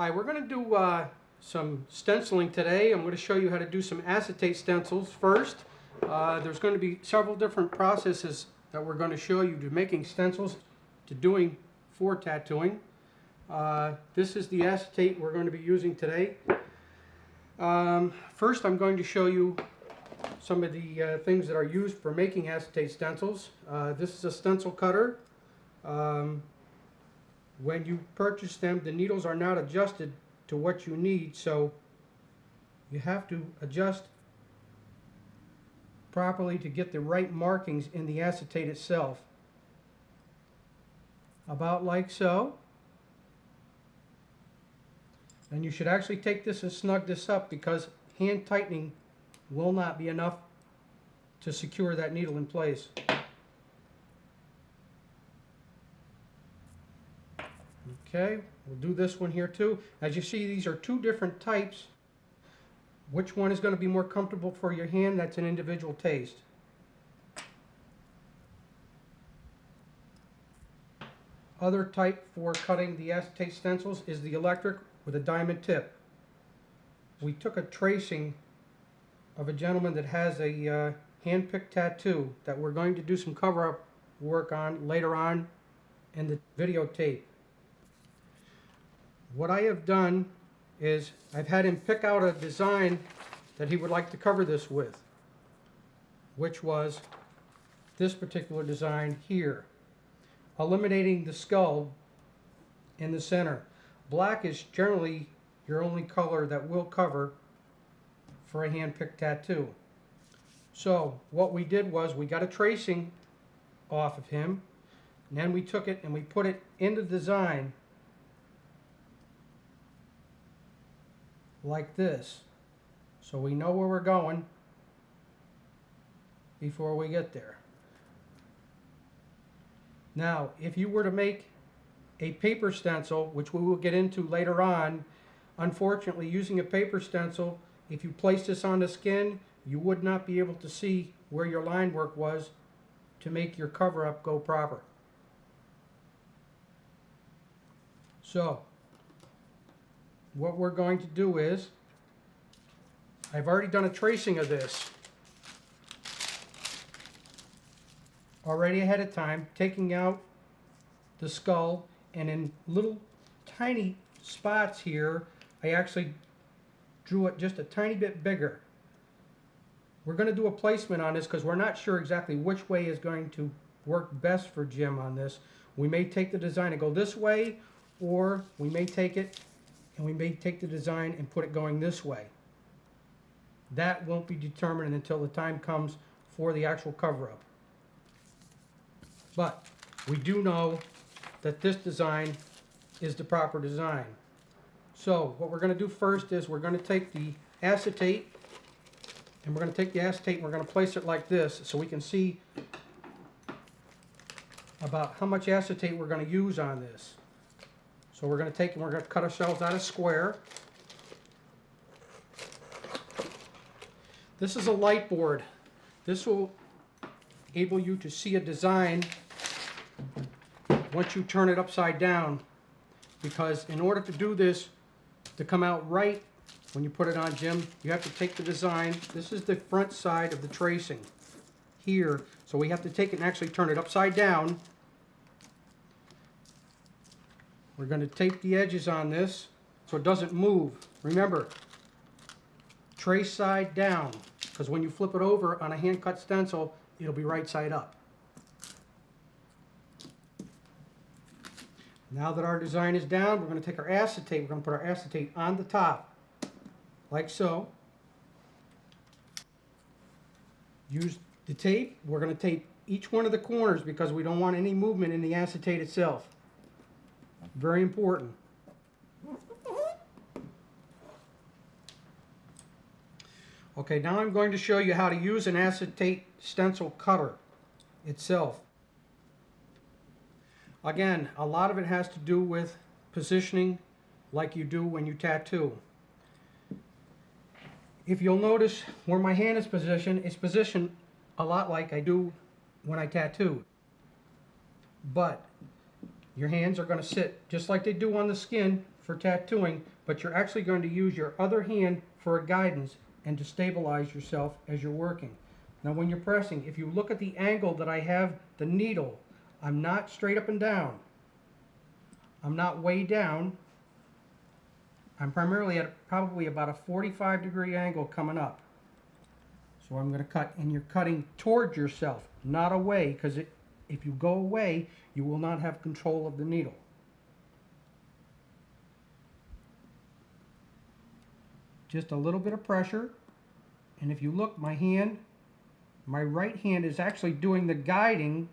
Hi, we're going to do some stenciling today. I'm going to show you how to do some acetate stencils first. There's going to be several different processes that we're going to show you to making stencils to doing for tattooing. This is the acetate we're going to be using today. First I'm going to show you some of the things that are used for making acetate stencils. This is a stencil cutter. When you purchase them, the needles are not adjusted to what you need, so you have to adjust properly to get the right markings in the acetate itself. About like so. And you should actually take this and snug this up, because hand tightening will not be enough to secure that needle in place. Okay, we'll do this one here too. As you see, these are two different types. Which one is going to be more comfortable for your hand? That's an individual taste. Other type for cutting the acetate stencils is the electric with a diamond tip. We took a tracing of a gentleman that has a hand-picked tattoo that we're going to do some cover-up work on later on in the videotape. What I have done is I've had him pick out a design that he would like to cover this with, which was this particular design here, eliminating the skull in the center. Black is generally your only color that will cover for a hand-picked tattoo. So what we did was we got a tracing off of him, and then we took it and we put it in the design like this, so we know where we're going before we get there. Now, if you were to make a paper stencil, which we will get into later on, unfortunately, using a paper stencil, if you place this on the skin, you would not be able to see where your line work was to make your cover-up go proper. So what we're going to do is, I've already done a tracing of this already ahead of time, taking out the skull, and in little tiny spots here I actually drew it just a tiny bit bigger. We're going to do a placement on this because we're not sure exactly which way is going to work best for Jim on this. We may take the design and go this way, or we may take it and we may take the design and put it going this way. That won't be determined until the time comes for the actual cover-up. But we do know that this design is the proper design. So what we're going to do first is we're going to take the acetate, and we're going to take the acetate and we're going to place it like this so we can see about how much acetate we're going to use on this. So we're going to take and we're going to cut ourselves out a square. This is a light board. This will enable you to see a design once you turn it upside down, because in order to do this to come out right when you put it on, Jim, you have to take the design. This is the front side of the tracing here, so we have to take it and actually turn it upside down. We're going to tape the edges on this so it doesn't move. Remember, trace side down, because when you flip it over on a hand-cut stencil, it'll be right side up. Now that our design is down, we're going to take our acetate. We're going to put our acetate on the top, like so. Use the tape. We're going to tape each one of the corners because we don't want any movement in the acetate itself. Very important. Okay, now I'm going to show you how to use an acetate stencil cutter itself. Again, a lot of it has to do with positioning, like you do when you tattoo. If you'll notice where my hand is positioned, it's positioned a lot like I do when I tattoo. But Your hands are going to sit just like they do on the skin for tattooing, but you're actually going to use your other hand for a guidance and to stabilize yourself as you're working. Now when you're pressing, if you look at the angle that I have the needle, I'm not straight up and down. I'm not way down. I'm primarily at probably about a 45-degree angle coming up. So I'm going to cut, and you're cutting towards yourself, not away, because if you go away, you will not have control of the needle. Just a little bit of pressure, and if you look, my right hand is actually doing the guiding,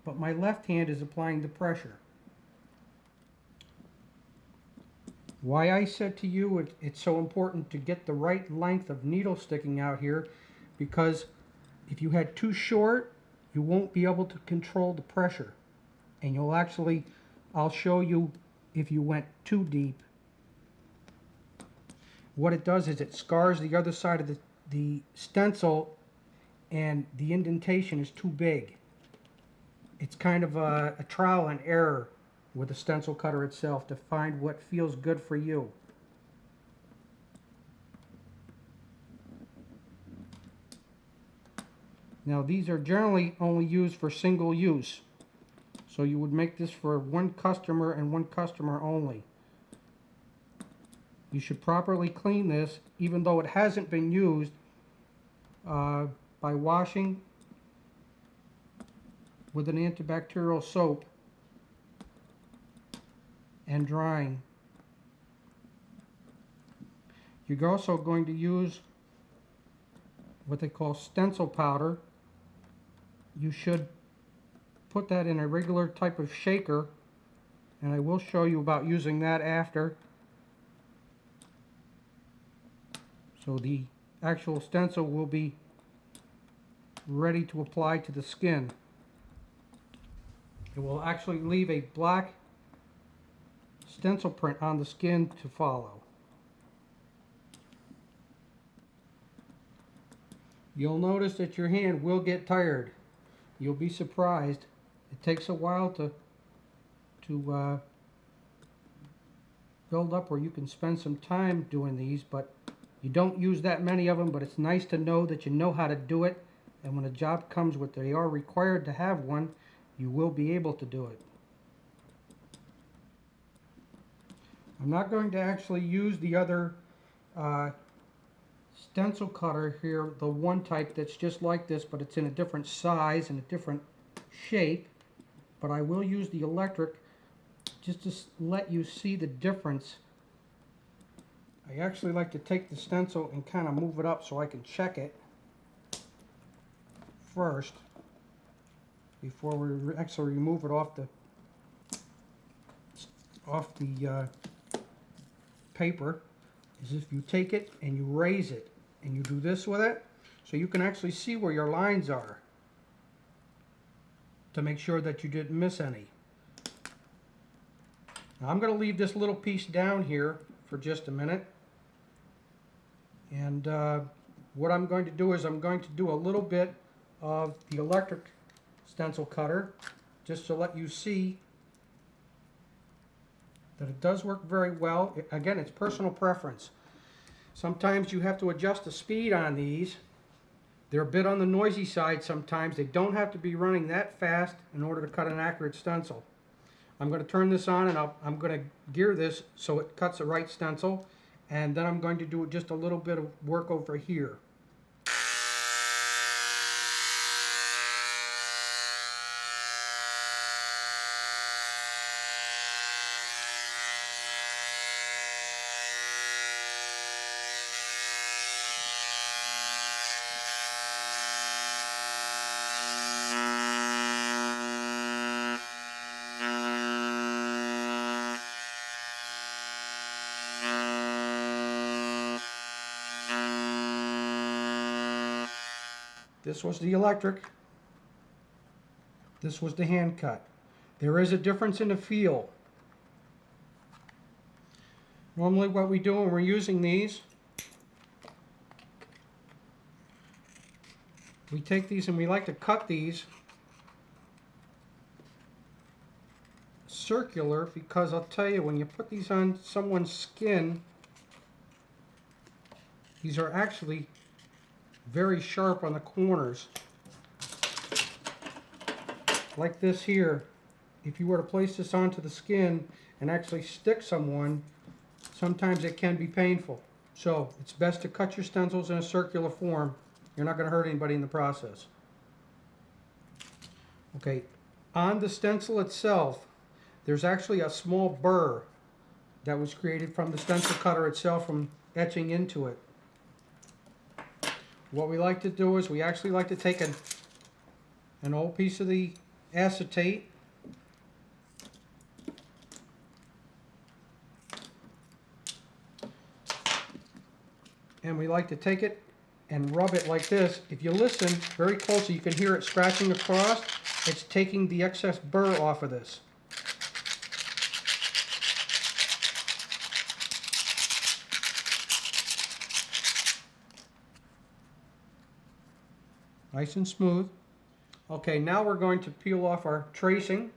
but my left hand is applying the pressure. Why I said to you it's so important to get the right length of needle sticking out here, because if you had too short, you won't be able to control the pressure. And you'll actually, I'll show you if you went too deep. What it does is it scars the other side of the stencil, and the indentation is too big. It's kind of a trial and error with the stencil cutter itself to find what feels good for you. Now these are generally only used for single use. So you would make this for one customer and one customer only. You should properly clean this, even though it hasn't been used, by washing with an antibacterial soap and drying. You're also going to use what they call stencil powder. You should put that in a regular type of shaker, and I will show you about using that after. So the actual stencil will be ready to apply to the skin. It will actually leave a black stencil print on the skin to follow. You'll notice that your hand will get tired. You'll be surprised. It takes a while to build up where you can spend some time doing these, but you don't use that many of them, but it's nice to know that you know how to do it, and when a job comes with they are required to have one, you will be able to do it. I'm not going to actually use the other stencil cutter here, the one type that's just like this, but it's in a different size and a different shape. But I will use the electric just to let you see the difference. I actually like to take the stencil and kind of move it up so I can check it first before we actually remove it off the paper. Is if you take it and you raise it and you do this with it, so you can actually see where your lines are to make sure that you didn't miss any. Now I'm going to leave this little piece down here for just a minute, and what I'm going to do is I'm going to do a little bit of the electric stencil cutter just to let you see that it does work very well. Again, it's personal preference. Sometimes you have to adjust the speed on these. They're a bit on the noisy side sometimes. They don't have to be running that fast in order to cut an accurate stencil. I'm going to turn this on, and I'm going to gear this so it cuts the right stencil, and then I'm going to do just a little bit of work over here. This was the electric. This was the hand cut. There is a difference in the feel. Normally what we do when we're using these, we take these and we like to cut these circular because I'll tell you, when you put these on someone's skin, these are actually very sharp on the corners. Like this here, if you were to place this onto the skin and actually stick someone, sometimes it can be painful. So it's best to cut your stencils in a circular form. You're not going to hurt anybody in the process. Okay, on the stencil itself, there's actually a small burr that was created from the stencil cutter itself from etching into it. What we like to do is we actually like to take an old piece of the acetate, and we like to take it and rub it like this. If you listen very closely, you can hear it scratching across. It's taking the excess burr off of this. Nice and smooth. Okay, now we're going to peel off our tracing,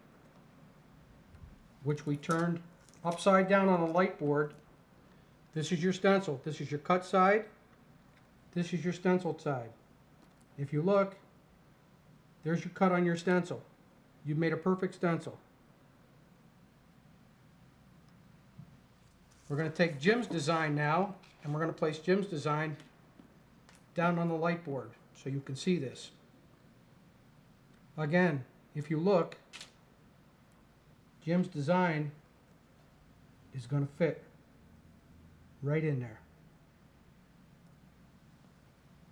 which we turned upside down on a light board. This is your stencil. This is your cut side. This is your stenciled side. If you look, there's your cut on your stencil. You've made a perfect stencil. We're going to take Jim's design now, and we're going to place Jim's design down on the light board so you can see this. Again, if you look, Jim's design is going to fit right in there.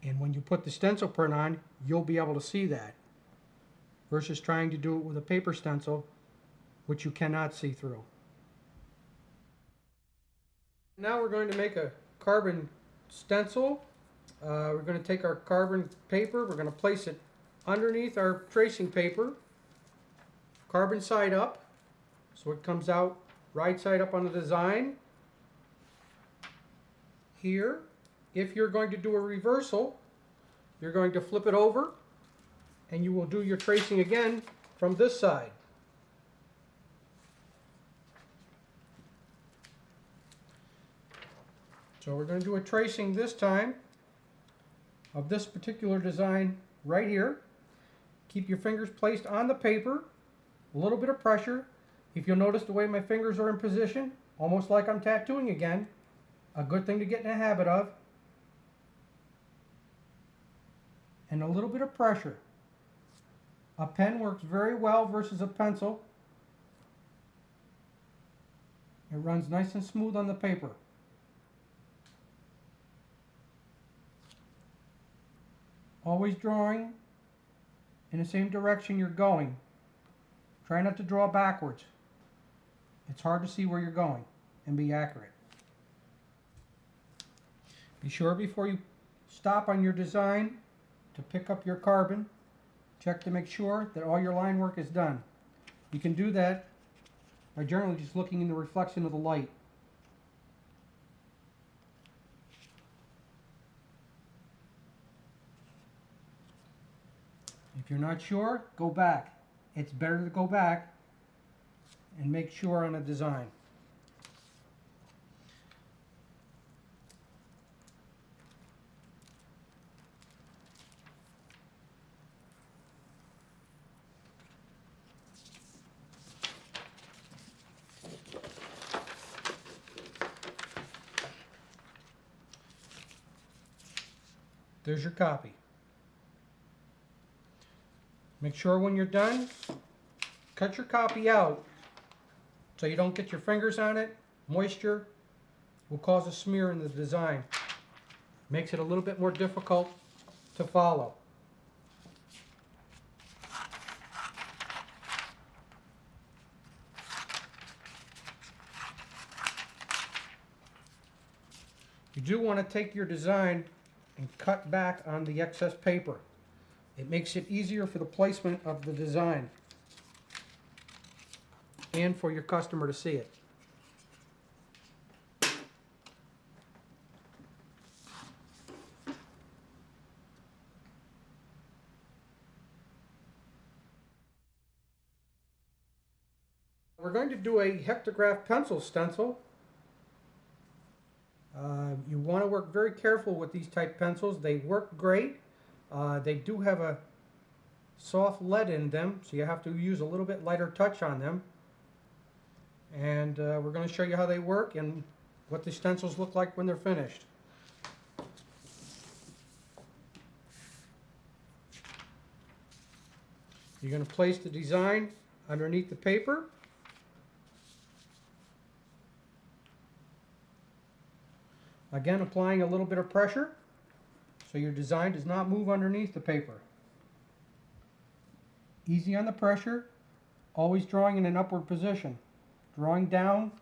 And when you put the stencil print on, you'll be able to see that, versus trying to do it with a paper stencil, which you cannot see through. Now we're going to make a carbon stencil. We're going to take our carbon paper, we're going to place it underneath our tracing paper, carbon side up, so it comes out right side up on the design. Here, if you're going to do a reversal, you're going to flip it over and you will do your tracing again from this side. So we're going to do a tracing this time of this particular design right here. Keep your fingers placed on the paper, a little bit of pressure. If you'll notice the way my fingers are in position, almost like I'm tattooing again, a good thing to get in the habit of. And a little bit of pressure. A pen works very well versus a pencil. It runs nice and smooth on the paper. Always drawing in the same direction you're going. Try not to draw backwards. It's hard to see where you're going and be accurate. Be sure before you stop on your design to pick up your carbon. Check to make sure that all your line work is done. You can do that by generally just looking in the reflection of the light. If you're not sure, go back. It's better to go back and make sure on a design. There's your copy. Make sure when you're done, cut your copy out so you don't get your fingers on it. Moisture will cause a smear in the design. Makes it a little bit more difficult to follow. You do want to take your design and cut back on the excess paper. It makes it easier for the placement of the design and for your customer to see it. We're going to do a hectograph pencil stencil. You want to work very careful with these type pencils. They work great. They do have a soft lead in them, so you have to use a little bit lighter touch on them. And we're going to show you how they work and what the stencils look like when they're finished. You're going to place the design underneath the paper. Again, applying a little bit of pressure so your design does not move underneath the paper. Easy on the pressure, always drawing in an upward position. Drawing down,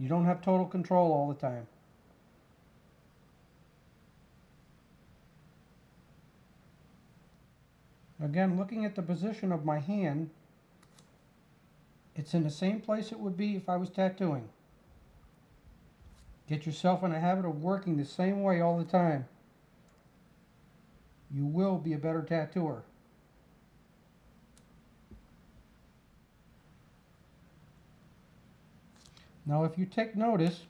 you don't have total control all the time. Again, looking at the position of my hand, it's in the same place it would be if I was tattooing. Get yourself in a habit of working the same way all the time. You will be a better tattooer. Now if you take notice,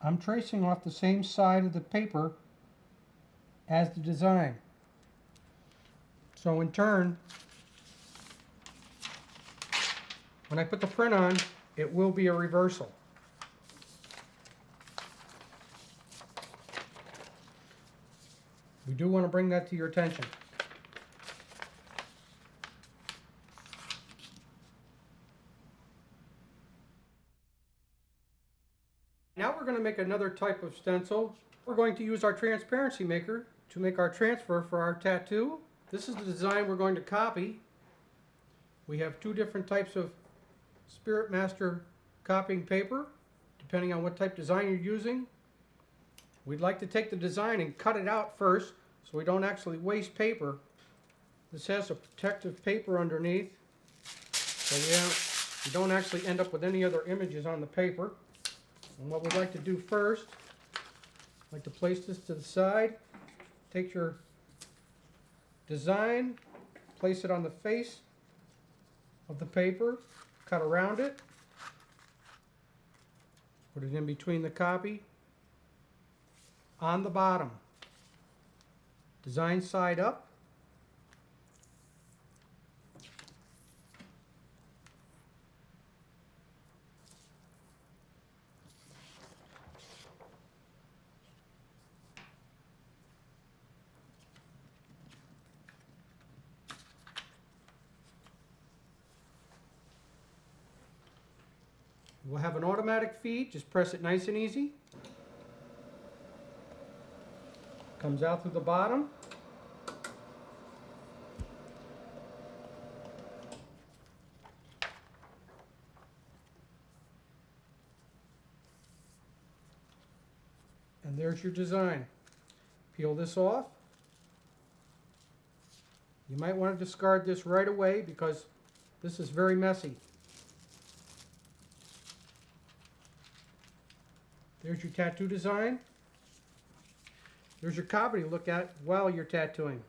I'm tracing off the same side of the paper as the design. So in turn, when I put the print on, it will be a reversal. We do want to bring that to your attention. Now we're going to make another type of stencil. We're going to use our transparency maker to make our transfer for our tattoo. This is the design we're going to copy. We have two different types of Spirit Master copying paper, depending on what type of design you're using. We'd like to take the design and cut it out first so we don't actually waste paper. This has a protective paper underneath, so you don't actually end up with any other images on the paper. And what we'd like to do first, I'd like to place this to the side. Take your design, place it on the face of the paper, cut around it, put it in between the copy, on the bottom. Design side up. We'll have an automatic feed, just press it nice and easy. Comes out through the bottom. And there's your design. Peel this off. You might want to discard this right away because this is very messy. There's your tattoo design. There's your copy to look at while you're tattooing.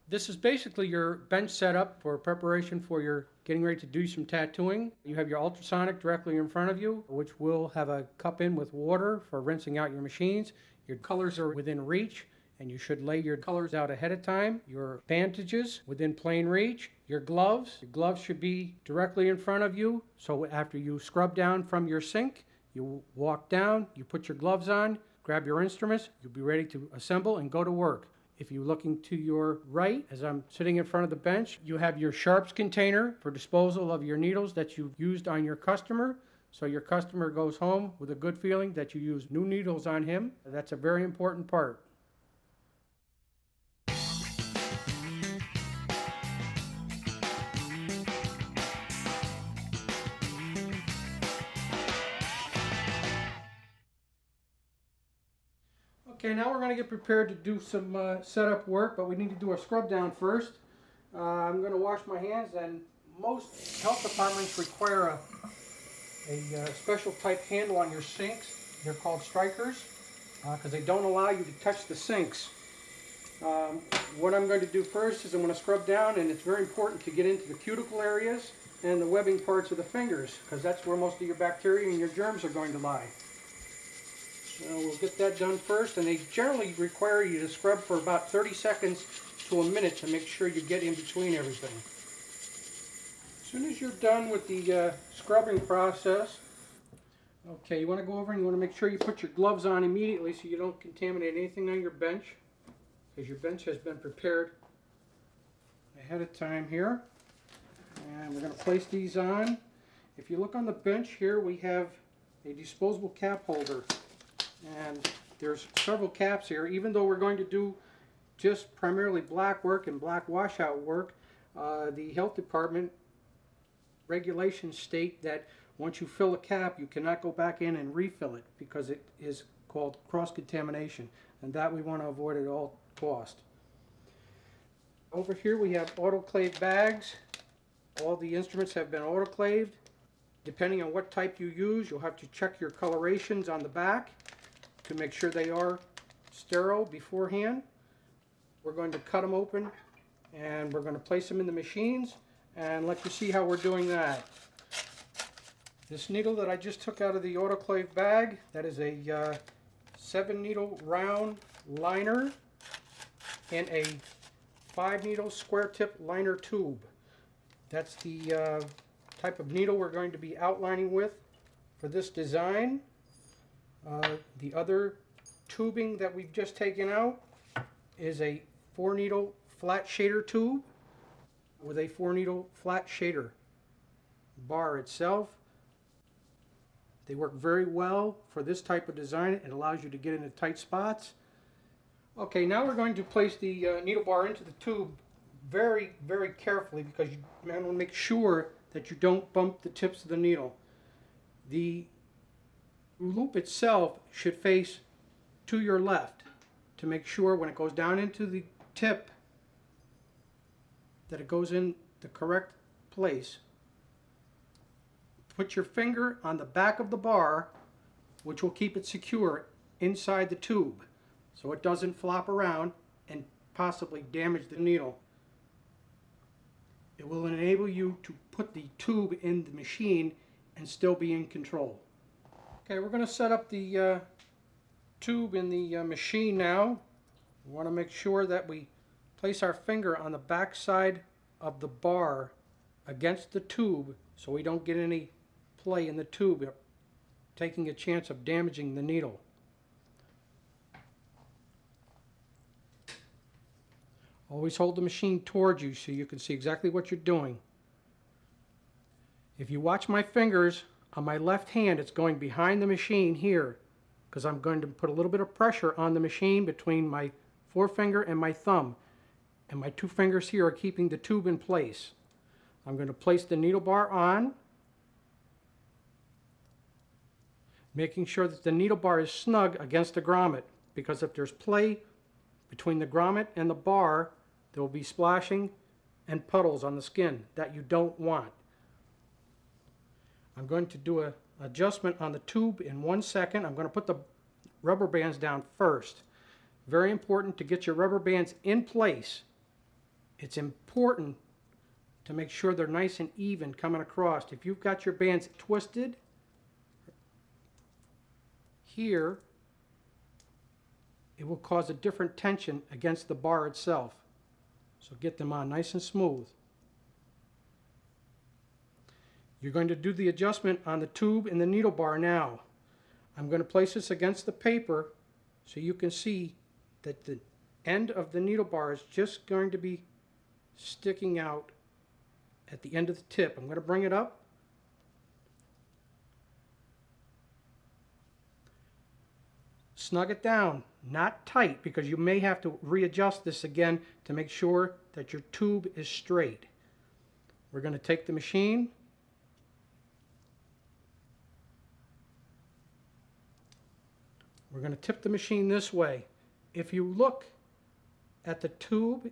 This is basically your bench setup for preparation for your getting ready to do some tattooing. You have your ultrasonic directly in front of you, which will have a cup in with water for rinsing out your machines. Your colors are within reach, and you should lay your colors out ahead of time. Your bandages within plain reach. Your gloves should be directly in front of you. So after you scrub down from your sink, you walk down, you put your gloves on, grab your instruments, you'll be ready to assemble and go to work. If you're looking to your right, as I'm sitting in front of the bench, you have your sharps container for disposal of your needles that you've used on your customer. So your customer goes home with a good feeling that you use new needles on him. That's a very important part. Okay, now we're going to get prepared to do some setup work, but we need to do a scrub down first. I'm going to wash my hands, and most health departments require a special type handle on your sinks. They're called strikers because they don't allow you to touch the sinks. What I'm going to do first is I'm going to scrub down, and it's very important to get into the cuticle areas and the webbing parts of the fingers because that's where most of your bacteria and your germs are going to lie. So we'll get that done first, and they generally require you to scrub for about 30 seconds to a minute to make sure you get in between everything. As soon as you're done with the scrubbing process, okay, you want to go over and you want to make sure you put your gloves on immediately so you don't contaminate anything on your bench, because your bench has been prepared ahead of time here. And we're going to place these on. If you look on the bench here, we have a disposable cap holder. And there's several caps here. Even though we're going to do just primarily black work and black washout work, the health department regulations state that once you fill a cap, you cannot go back in and refill it because it is called cross-contamination, and that we want to avoid at all cost. Over here we have autoclave bags. All the instruments have been autoclaved. Depending on what type you use, you'll have to check your colorations on the back to make sure they are sterile beforehand. We're going to cut them open and we're going to place them in the machines and let you see how we're doing that. This needle that I just took out of the autoclave bag, that is a 7 needle round liner and a 5 needle square tip liner tube. That's the type of needle we're going to be outlining with for this design. The other tubing that we've just taken out is a 4 needle flat shader tube with a 4 needle flat shader bar itself. They work very well for this type of design. It allows you to get into tight spots. Okay, now we're going to place the needle bar into the tube very, very carefully because you want to make sure that you don't bump the tips of the needle. The loop itself should face to your left to make sure when it goes down into the tip that it goes in the correct place. Put your finger on the back of the bar, which will keep it secure inside the tube so it doesn't flop around and possibly damage the needle. It will enable you to put the tube in the machine and still be in control. Okay, we're going to set up the tube in the machine now. We want to make sure that we place our finger on the back side of the bar against the tube so we don't get any play in the tube, taking a chance of damaging the needle. Always hold the machine towards you so you can see exactly what you're doing. If you watch my fingers, on my left hand it's going behind the machine here because I'm going to put a little bit of pressure on the machine between my forefinger and my thumb, and my 2 fingers here are keeping the tube in place. I'm going to place the needle bar on, making sure that the needle bar is snug against the grommet, because if there's play between the grommet and the bar, there will be splashing and puddles on the skin that you don't want. I'm going to do an adjustment on the tube in 1 second. I'm going to put the rubber bands down first. Very important to get your rubber bands in place. It's important to make sure they're nice and even coming across. If you've got your bands twisted here, it will cause a different tension against the bar itself. So get them on nice and smooth. You're going to do the adjustment on the tube and the needle bar now. I'm going to place this against the paper so you can see that the end of the needle bar is just going to be sticking out at the end of the tip. I'm going to bring it up. Snug it down, not tight, because you may have to readjust this again to make sure that your tube is straight. We're going to take the machine, we're going to tip the machine this way. If you look at the tube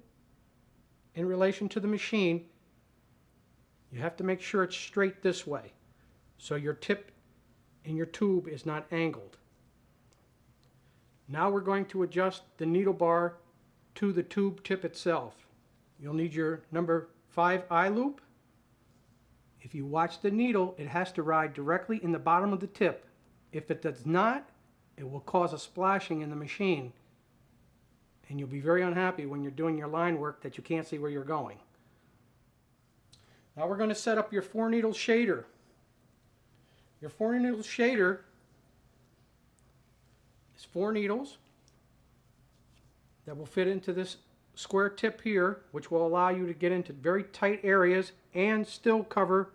in relation to the machine, you have to make sure it's straight this way, so your tip in your tube is not angled. Now we're going to adjust the needle bar to the tube tip itself. You'll need your number 5 eye loop. If you watch the needle, it has to ride directly in the bottom of the tip. If it does not, it will cause a splashing in the machine, and you'll be very unhappy when you're doing your line work that you can't see where you're going. Now we're going to set up your 4-needle shader. Your 4-needle shader is 4 needles that will fit into this square tip here, which will allow you to get into very tight areas and still cover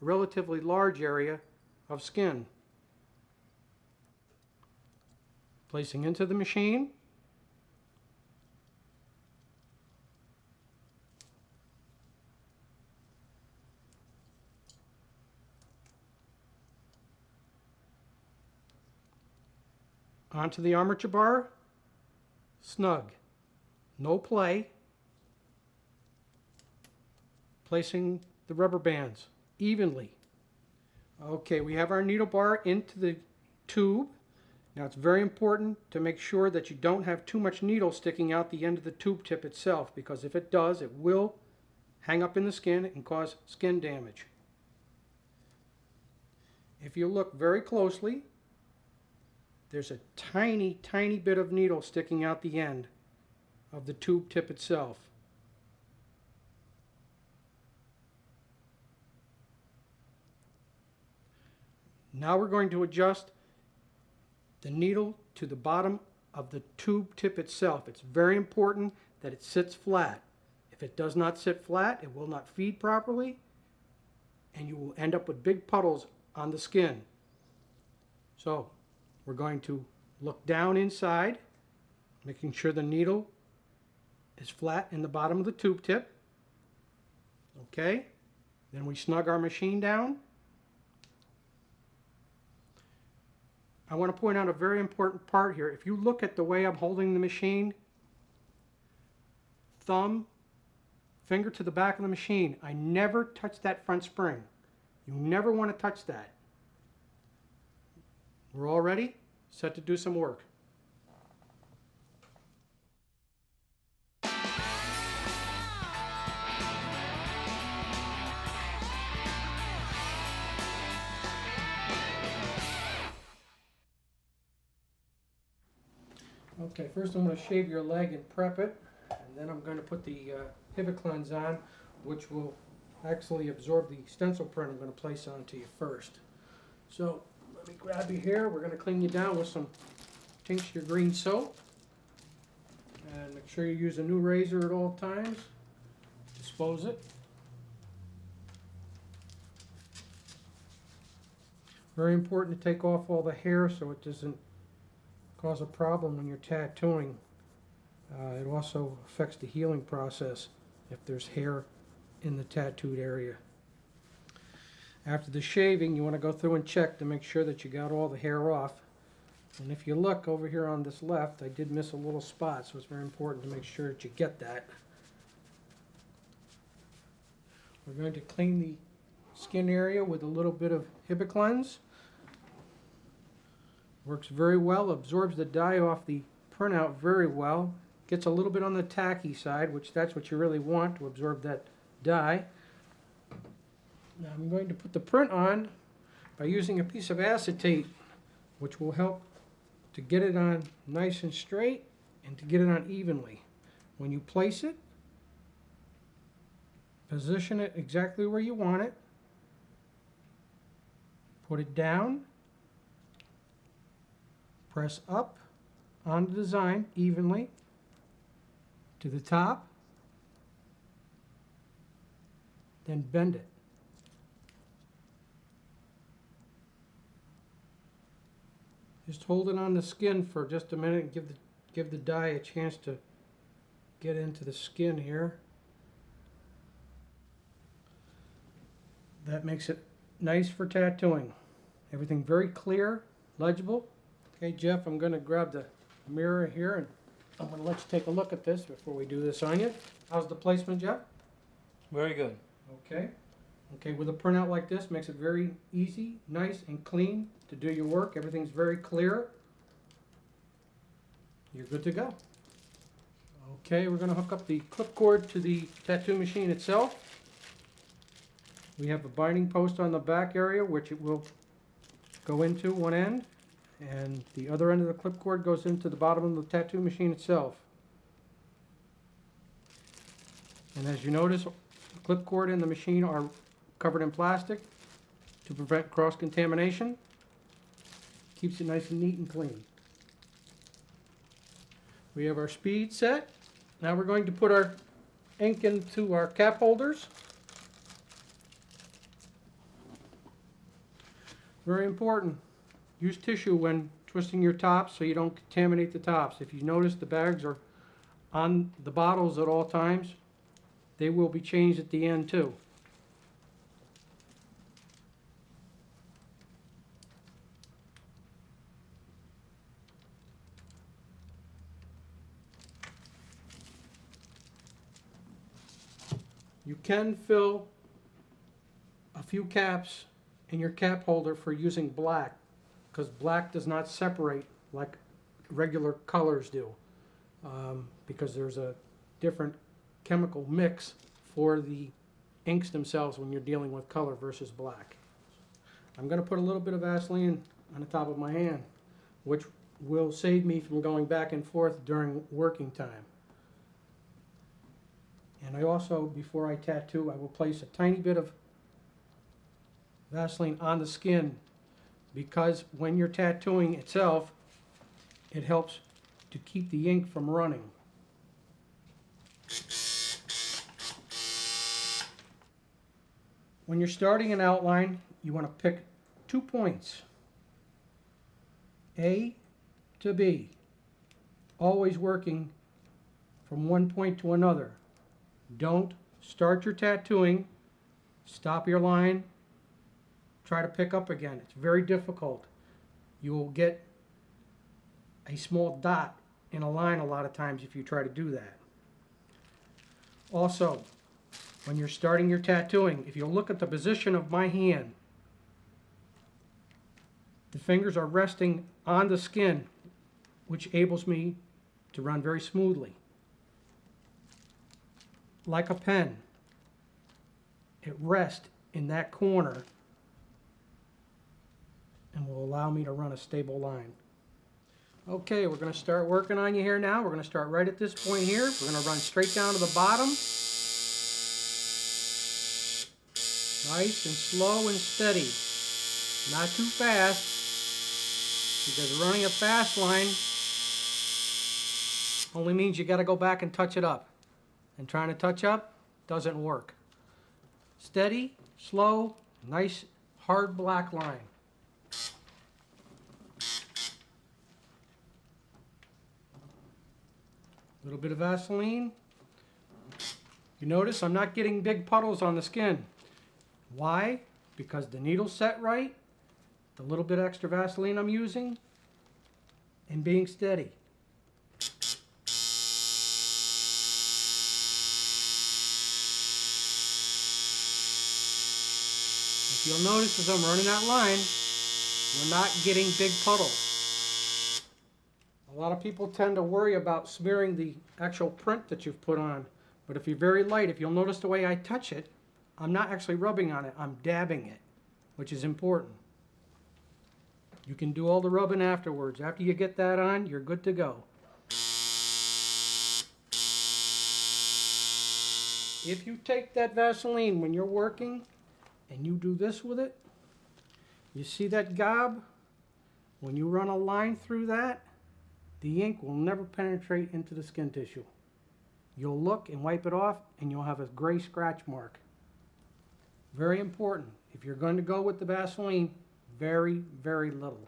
a relatively large area of skin. Placing into the machine. Onto the armature bar. Snug. No play. Placing the rubber bands evenly. Okay, we have our needle bar into the tube. Now it's very important to make sure that you don't have too much needle sticking out the end of the tube tip itself, because if it does, it will hang up in the skin and cause skin damage. If you look very closely, there's a tiny, tiny bit of needle sticking out the end of the tube tip itself. Now we're going to adjust the needle to the bottom of the tube tip itself. It's very important that it sits flat. If it does not sit flat, it will not feed properly, and you will end up with big puddles on the skin. So we're going to look down inside, making sure the needle is flat in the bottom of the tube tip. Okay, then we snug our machine down. I want to point out a very important part here. If you look at the way I'm holding the machine, thumb, finger to the back of the machine, I never touch that front spring. You never want to touch that. We're all ready, set to do some work. Okay, first I'm going to shave your leg and prep it, and then I'm going to put the Hibiclens on, which will actually absorb the stencil print I'm going to place onto you first. So let me grab you here. We're going to clean you down with some tincture green soap, and make sure you use a new razor at all times. Dispose it. Very important to take off all the hair so it doesn't cause a problem when you're tattooing. It also affects the healing process if there's hair in the tattooed area. After the shaving, you want to go through and check to make sure that you got all the hair off. And if you look over here on this left, I did miss a little spot, so it's very important to make sure that you get that. We're going to clean the skin area with a little bit of Hibiclens. Works very well, absorbs the dye off the printout very well. Gets a little bit on the tacky side, which that's what you really want, to absorb that dye. Now I'm going to put the print on by using a piece of acetate, which will help to get it on nice and straight and to get it on evenly. When you place it, position it exactly where you want it. Put it down. Press up on the design evenly to the top, then bend it. Just hold it on the skin for just a minute and give the dye a chance to get into the skin here. That makes it nice for tattooing. Everything very clear, legible. Okay, Jeff, I'm going to grab the mirror here and I'm going to let you take a look at this before we do this on you. How's the placement, Jeff? Very good. Okay. Okay, with a printout like this, makes it very easy, nice, and clean to do your work. Everything's very clear. You're good to go. Okay, we're going to hook up the clip cord to the tattoo machine itself. We have a binding post on the back area, which it will go into one end, and the other end of the clip cord goes into the bottom of the tattoo machine itself. And as you notice, the clip cord and the machine are covered in plastic to prevent cross-contamination. Keeps it nice and neat and clean. We have our speed set. Now we're going to put our ink into our cap holders. Very important. Use tissue when twisting your tops so you don't contaminate the tops. If you notice, the bags are on the bottles at all times. They will be changed at the end too. You can fill a few caps in your cap holder for using black, because black does not separate like regular colors do, because there's a different chemical mix for the inks themselves when you're dealing with color versus black. I'm going to put a little bit of Vaseline on the top of my hand, which will save me from going back and forth during working time. And I also, before I tattoo, I will place a tiny bit of Vaseline on the skin, because when you're tattooing itself, it helps to keep the ink from running. When you're starting an outline, you want to pick 2 points, A to B, always working from one point to another. Don't start your tattooing, stop your line, try to pick up again. It's very difficult. You will get a small dot in a line a lot of times if you try to do that. Also, when you're starting your tattooing, if you look at the position of my hand, the fingers are resting on the skin, which enables me to run very smoothly. Like a pen, it rests in that corner and will allow me to run a stable line. Okay, we're going to start working on you here now. We're going to start right at this point here. We're going to run straight down to the bottom. Nice and slow and steady. Not too fast, because running a fast line only means you got to go back and touch it up. And trying to touch up doesn't work. Steady, slow, nice, hard black line. A little bit of Vaseline. You notice I'm not getting big puddles on the skin. Why? Because the needle's set right, the little bit extra Vaseline I'm using, and being steady. If you'll notice as I'm running that line, we're not getting big puddles. A lot of people tend to worry about smearing the actual print that you've put on, but if you're very light, if you'll notice the way I touch it, I'm not actually rubbing on it, I'm dabbing it, which is important. You can do all the rubbing afterwards. After you get that on, you're good to go. If you take that Vaseline when you're working and you do this with it, you see that gob? When you run a line through that, the ink will never penetrate into the skin tissue. You'll look and wipe it off and you'll have a gray scratch mark. Very important. If you're going to go with the Vaseline, very, very little.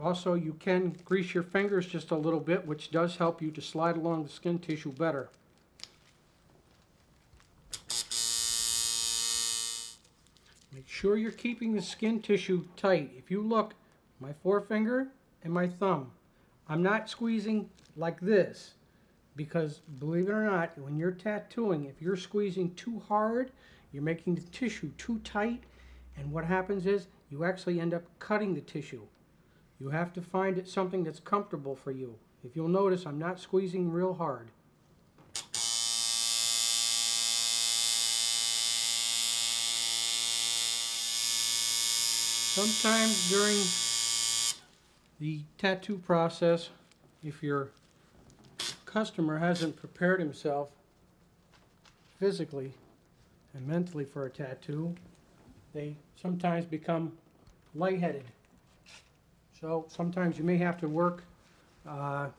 Also, you can grease your fingers just a little bit, which does help you to slide along the skin tissue better. Make sure you're keeping the skin tissue tight. If you look, my forefinger and my thumb, I'm not squeezing like this. Because believe it or not, when you're tattooing, if you're squeezing too hard, you're making the tissue too tight, and what happens is you actually end up cutting the tissue. You have to find it something that's comfortable for you. If you'll notice, I'm not squeezing real hard. Sometimes during the tattoo process, if your customer hasn't prepared himself physically and mentally for a tattoo, they sometimes become lightheaded. So sometimes you may have to work a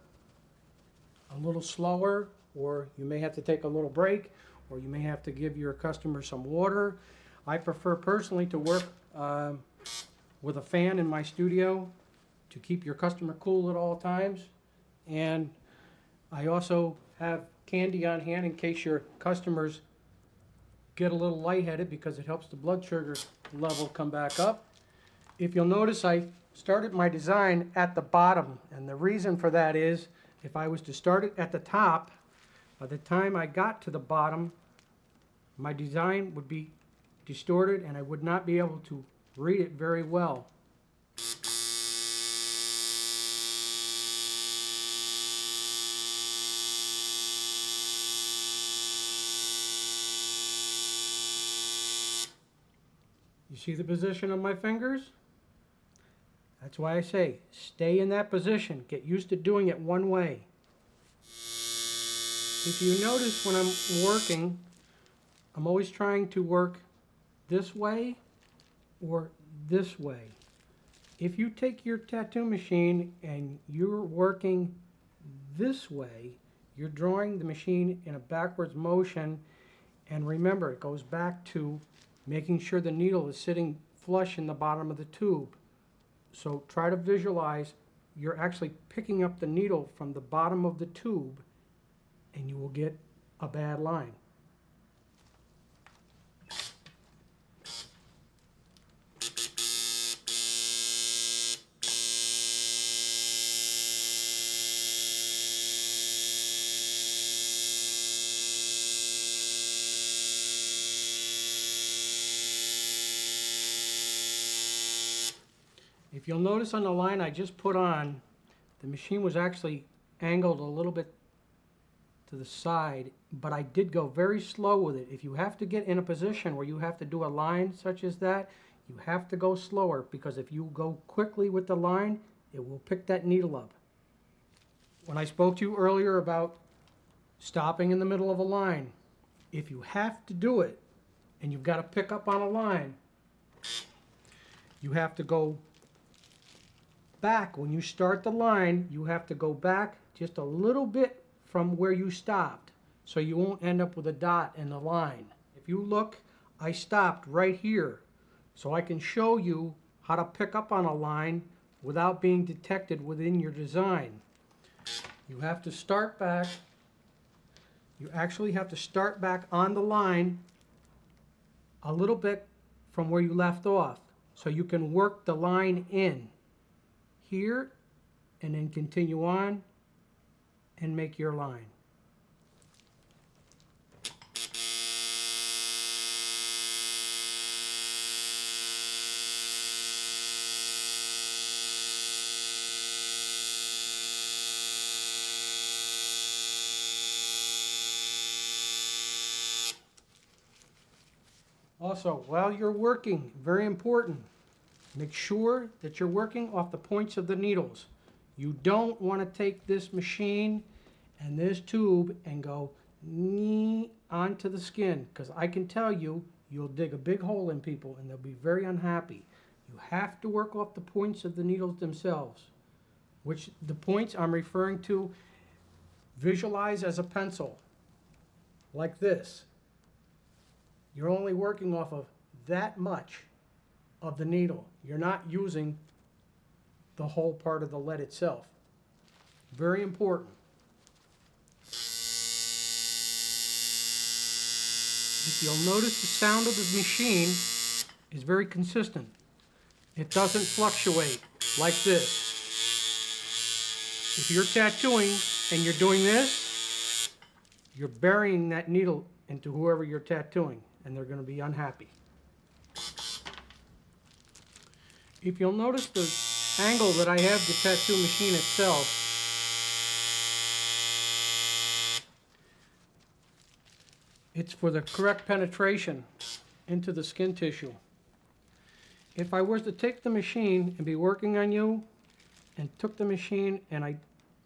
little slower, or you may have to take a little break, or you may have to give your customer some water. I prefer personally to work with a fan in my studio to keep your customer cool at all times. And I also have candy on hand in case your customers get a little lightheaded, because it helps the blood sugar level come back up. If you'll notice, I started my design at the bottom, and the reason for that is if I was to start it at the top, by the time I got to the bottom, my design would be distorted and I would not be able to read it very well. You see the position of my fingers? That's why I say, stay in that position. Get used to doing it one way. If you notice when I'm working, I'm always trying to work this way or this way. If you take your tattoo machine and you're working this way, you're drawing the machine in a backwards motion, and remember, it goes back to making sure the needle is sitting flush in the bottom of the tube. So try to visualize you're actually picking up the needle from the bottom of the tube, and you will get a bad line. If you'll notice on the line I just put on, the machine was actually angled a little bit to the side, but I did go very slow with it. If you have to get in a position where you have to do a line such as that, you have to go slower, because if you go quickly with the line, it will pick that needle up. When I spoke to you earlier about stopping in the middle of a line, if you have to do it and you've got to pick up on a line, you have to go back. When you start the line, you have to go back just a little bit from where you stopped, so you won't end up with a dot in the line. If you look, I stopped right here, so I can show you how to pick up on a line without being detected within your design. You have to start back. You actually have to start back on the line a little bit from where you left off, so you can work the line in here and then continue on and make your line. Also, while you're working, very important, make sure that you're working off the points of the needles. You don't want to take this machine and this tube and go onto the skin, because I can tell you, you'll dig a big hole in people and they'll be very unhappy. You have to work off the points of the needles themselves, which the points I'm referring to, visualize as a pencil, like this. You're only working off of that much of the needle. You're not using the whole part of the lead itself. Very important. If you'll notice, the sound of the machine is very consistent. It doesn't fluctuate like this. If you're tattooing, and you're doing this, you're burying that needle into whoever you're tattooing, and they're going to be unhappy. If you'll notice the angle that I have the tattoo machine itself, it's for the correct penetration into the skin tissue. If I was to take the machine and be working on you and took the machine and I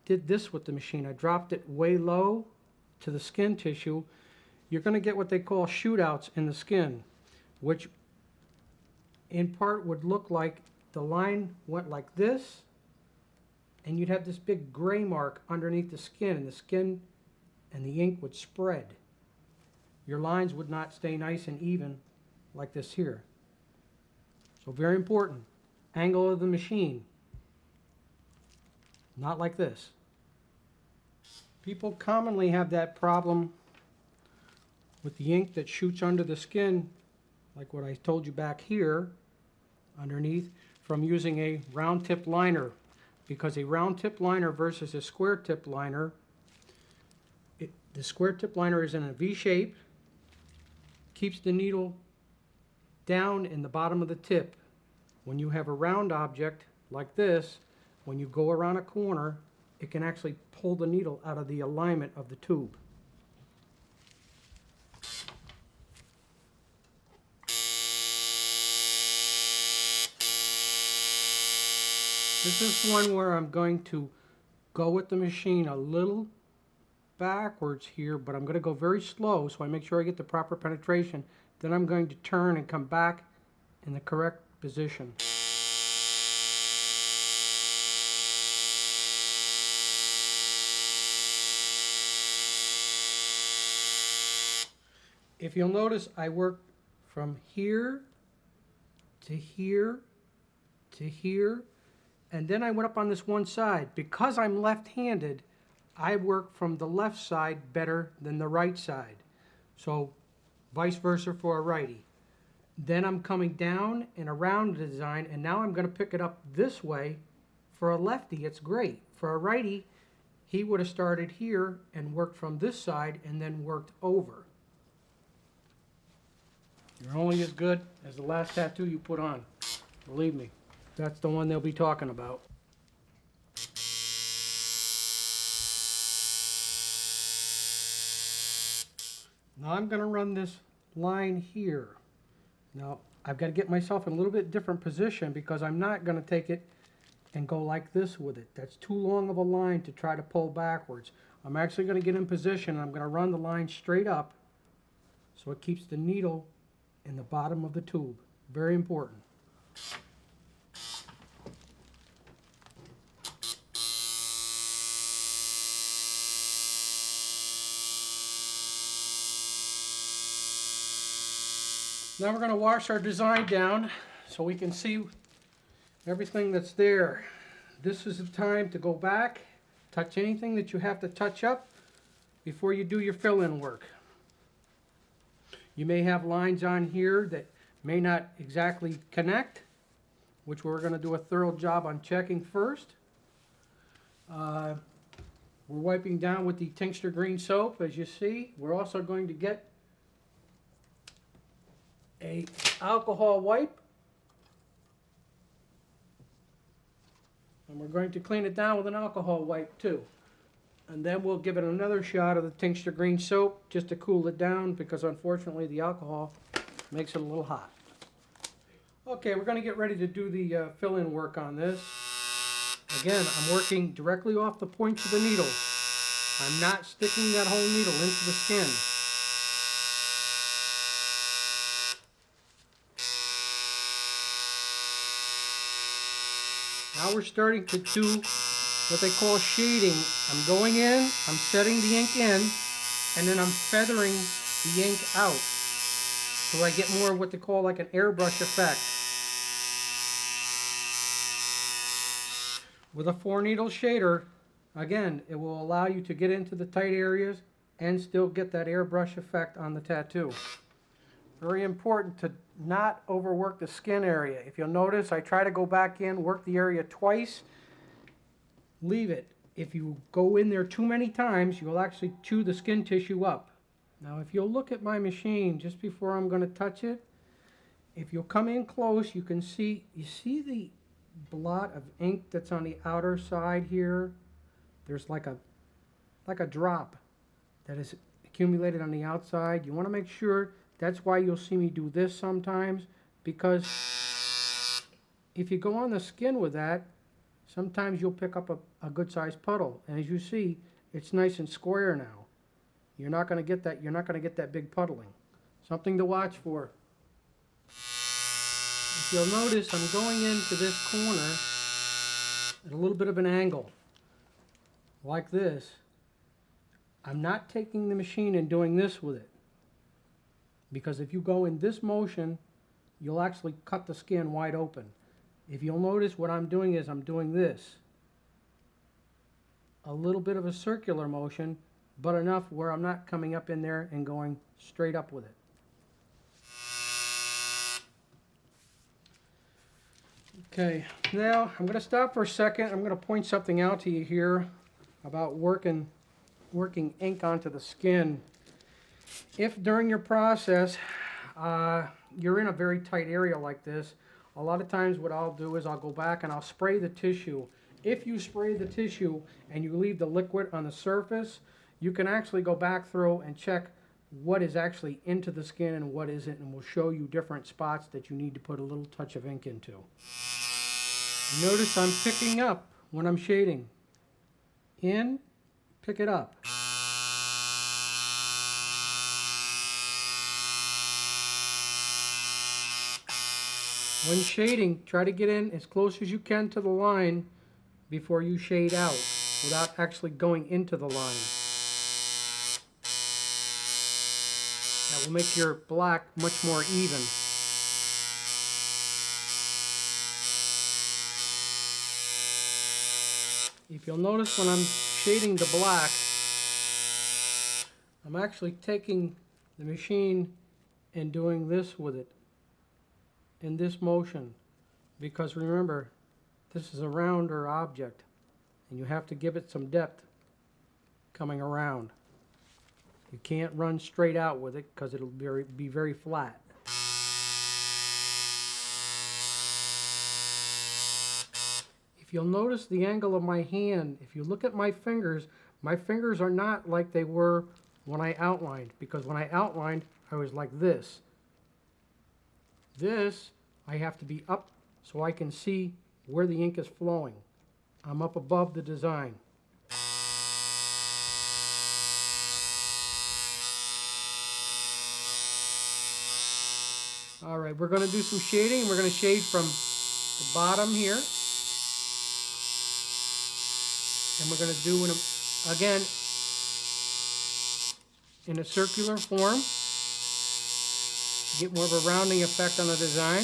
did this with the machine, I dropped it way low to the skin tissue, you're going to get what they call shootouts in the skin, which in part would look like the line went like this, and you'd have this big gray mark underneath the skin, and the ink would spread. Your lines would not stay nice and even like this here. So very important. Angle of the machine. Not like this. People commonly have that problem with the ink that shoots under the skin, like what I told you back here underneath, from using a round tip liner, because a round tip liner versus a square tip liner, the square tip liner is in a V shape, keeps the needle down in the bottom of the tip. When you have a round object like this, when you go around a corner, it can actually pull the needle out of the alignment of the tube. This is one where I'm going to go with the machine a little backwards here, but I'm going to go very slow so I make sure I get the proper penetration. Then I'm going to turn and come back in the correct position. If you'll notice, I work from here to here to here, and then I went up on this one side. Because I'm left-handed, I work from the left side better than the right side. So vice versa for a righty. Then I'm coming down and around the design, and now I'm going to pick it up this way. For a lefty, it's great. For a righty, he would have started here and worked from this side and then worked over. You're only as good as the last tattoo you put on. Believe me, that's the one they'll be talking about. Now I'm going to run this line here. Now I've got to get myself in a little bit different position because I'm not going to take it and go like this with it. That's too long of a line to try to pull backwards. I'm actually going to get in position and I'm going to run the line straight up so it keeps the needle in the bottom of the tube. Very important. Now we're going to wash our design down so we can see everything that's there. This is the time to go back, touch anything that you have to touch up before you do your fill-in work. You may have lines on here that may not exactly connect, which we're going to do a thorough job on checking first. We're wiping down with the tincture green soap, as you see. We're also going to get an alcohol wipe, and we're going to clean it down with an alcohol wipe too. And then we'll give it another shot of the tincture green soap just to cool it down, because unfortunately the alcohol makes it a little hot. Okay, we're going to get ready to do the fill-in work on this. Again, I'm working directly off the points of the needle. I'm not sticking that whole needle into the skin. Now we're starting to do what they call shading. I'm going in, I'm setting the ink in, and then I'm feathering the ink out. So I get more of what they call like an airbrush effect. With a 4-needle shader, again, it will allow you to get into the tight areas and still get that airbrush effect on the tattoo. Very important to not overwork the skin area. If you'll notice, I try to go back in, work the area twice, leave it. if you go in there too many times, you'll actually chew the skin tissue up. Now, if you'll look at my machine just before I'm going to touch it, if you'll come in close, you can see, you see the blot of ink that's on the outer side here? There's like a drop that is accumulated on the outside. You want to make sure, that's why you'll see me do this sometimes, because if you go on the skin with that, sometimes you'll pick up a good sized puddle. And as you see, it's nice and square now. You're not going to get that, you're not going to get that big puddling. Something to watch for. If you'll notice, I'm going into this corner at a little bit of an angle, like this. I'm not taking the machine and doing this with it, because if you go in this motion, you'll actually cut the skin wide open. If you'll notice, what I'm doing is I'm doing this. A little bit of a circular motion, but enough where I'm not coming up in there and going straight up with it. Okay, now I'm going to stop for a second. I'm going to point something out to you here about working ink onto the skin. If during your process you're in a very tight area like this, a lot of times what I'll do is I'll go back and I'll spray the tissue. If you spray the tissue and you leave the liquid on the surface, you can actually go back through and check what is actually into the skin and what isn't, and we'll show you different spots that you need to put a little touch of ink into. Notice I'm picking up when I'm shading. In, pick it up. When shading, try to get in as close as you can to the line before you shade out, without actually going into the line. That will make your black much more even. If you'll notice, when I'm shading the black, I'm actually taking the machine and doing this with it in this motion, because remember, this is a rounder object and you have to give it some depth coming around. You can't run straight out with it because it'll be very flat. If you'll notice the angle of my hand, if you look at my fingers are not like they were when I outlined, because when I outlined, I was like this. This, I have to be up so I can see where the ink is flowing. I'm up above the design. Alright, we're going to do some shading. We're going to shade from the bottom here. And we're going to do, again, in a circular form, to get more of a rounding effect on the design.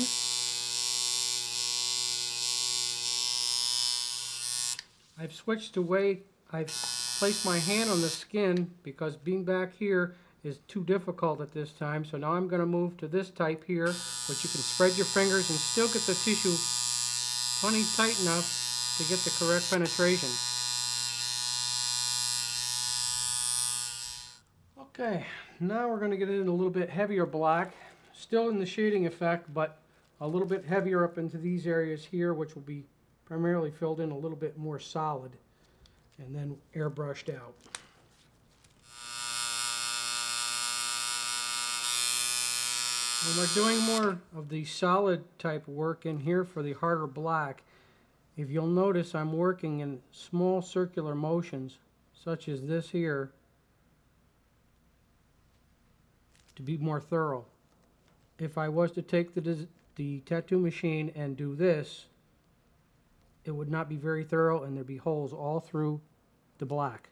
I've switched to way I've placed my hand on the skin, because being back here is too difficult at this time. So now I'm going to move to this type here, which you can spread your fingers and still get the tissue plenty tight enough to get the correct penetration. Okay, now we're going to get in a little bit heavier black, still in the shading effect, but a little bit heavier up into these areas here, which will be primarily filled in a little bit more solid and then airbrushed out. When we're doing more of the solid type work in here for the harder black, if you'll notice, I'm working in small circular motions, such as this here, to be more thorough. If I was to take the tattoo machine and do this, it would not be very thorough and there'd be holes all through the black.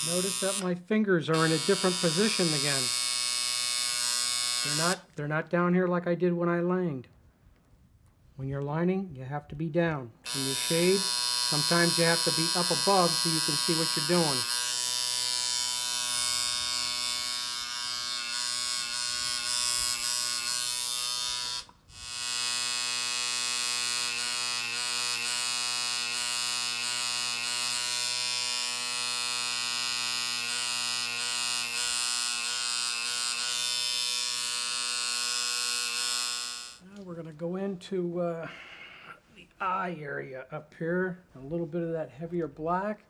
Notice that my fingers are in a different position again. They're not down here like I did when I lined. When you're lining, you have to be down. When you shade, sometimes you have to be up above so you can see what you're doing. go into the eye area up here, a little bit of that heavier black.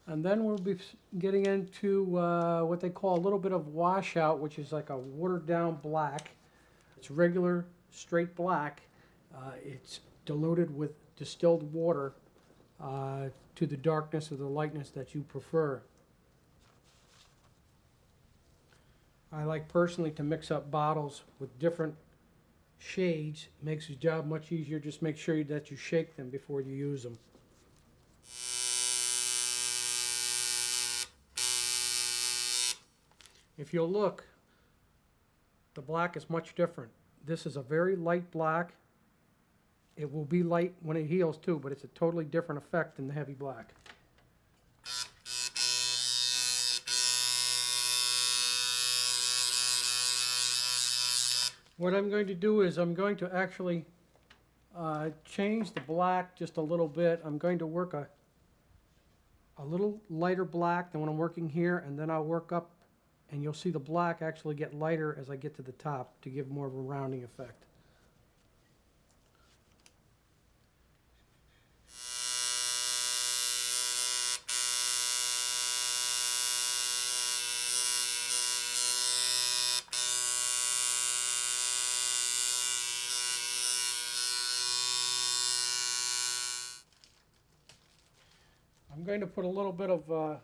And then we'll be getting into what they call a little bit of washout, which is like a watered down black. It's regular straight black. It's diluted with distilled water to the darkness or the lightness that you prefer. I like personally to mix up bottles with different shades. It makes the job much easier. Just make sure that you shake them before you use them. If you'll look, the black is much different. This is a very light black. It will be light when it heals too, but it's a totally different effect than the heavy black. What I'm going to do is I'm going to actually change the black just a little bit. I'm going to work a little lighter black than when I'm working here, and then I'll work up, and you'll see the black actually get lighter as I get to the top to give more of a rounding effect. I'm going to put a little bit of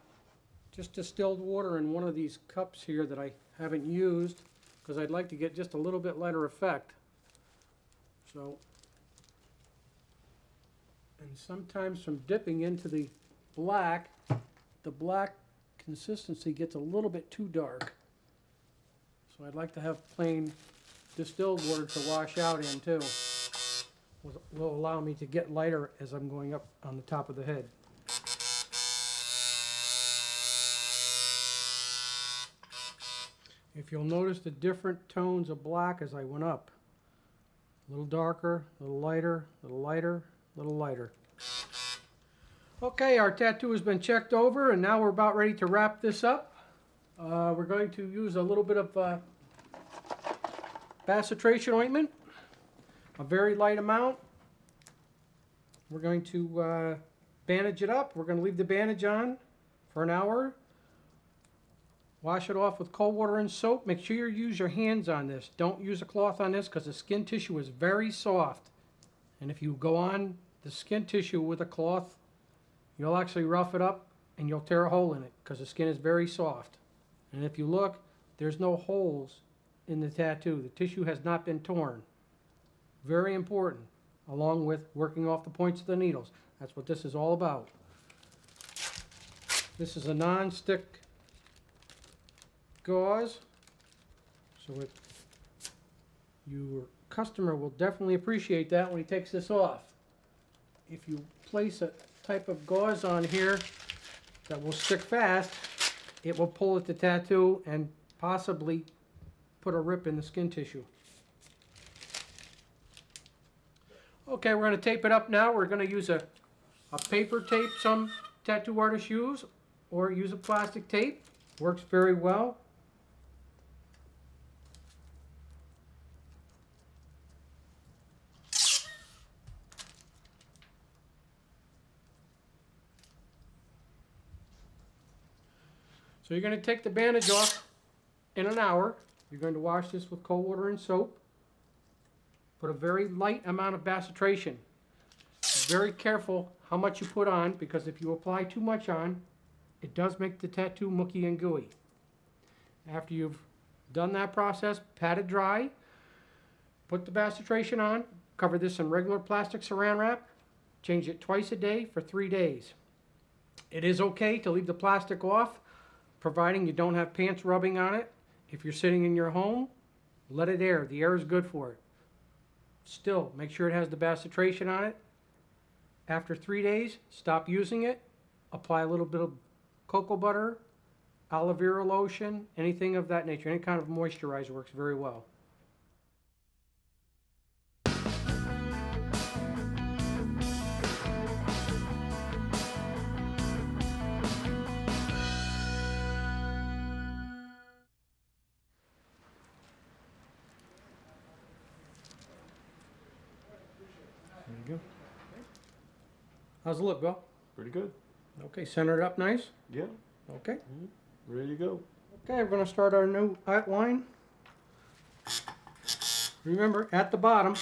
just distilled water in one of these cups here that I haven't used, because I'd like to get just a little bit lighter effect. So, and sometimes from dipping into the black consistency gets a little bit too dark. So I'd like to have plain distilled water to wash out in too. Will allow me to get lighter as I'm going up on the top of the head. If you'll notice the different tones of black as I went up. A little darker, a little lighter, a little lighter, a little lighter. Okay, our tattoo has been checked over, and now we're about ready to wrap this up. We're going to use a little bit of bacitration ointment, a very light amount. We're going to bandage it up. We're going to leave the bandage on for an hour. Wash it off with cold water and soap. Make sure you use your hands on this. Don't use a cloth on this because the skin tissue is very soft. And if you go on the skin tissue with a cloth, you'll actually rough it up and you'll tear a hole in it because the skin is very soft. And if you look, there's no holes in the tattoo. The tissue has not been torn. Very important, along with working off the points of the needles. That's what this is all about. This is a non-stick gauze, so your customer will definitely appreciate that when he takes this off. If you place a type of gauze on here that will stick fast, it will pull at the tattoo and possibly put a rip in the skin tissue. Okay, we're going to tape it up now. We're going to use a paper tape some tattoo artists use, or use a plastic tape. Works very well. So you're going to take the bandage off in an hour. You're going to wash this with cold water and soap. Put a very light amount of bacitration. Very careful how much you put on, because if you apply too much on, it does make the tattoo mucky and gooey. After you've done that process, pat it dry, put the bacitration on, cover this in regular plastic saran wrap, change it twice a day for 3 days. It is okay to leave the plastic off, providing you don't have pants rubbing on it. If you're sitting in your home, let it air. The air is good for it. Still, make sure it has the bacitration on it. After 3 days, stop using it. Apply a little bit of cocoa butter, aloe vera lotion, anything of that nature. Any kind of moisturizer works very well. How's it look, Bill? Pretty good. Okay, center it up nice. Yeah. Okay. Ready to go. Okay, we're going to start our new outline. Remember, at the bottom,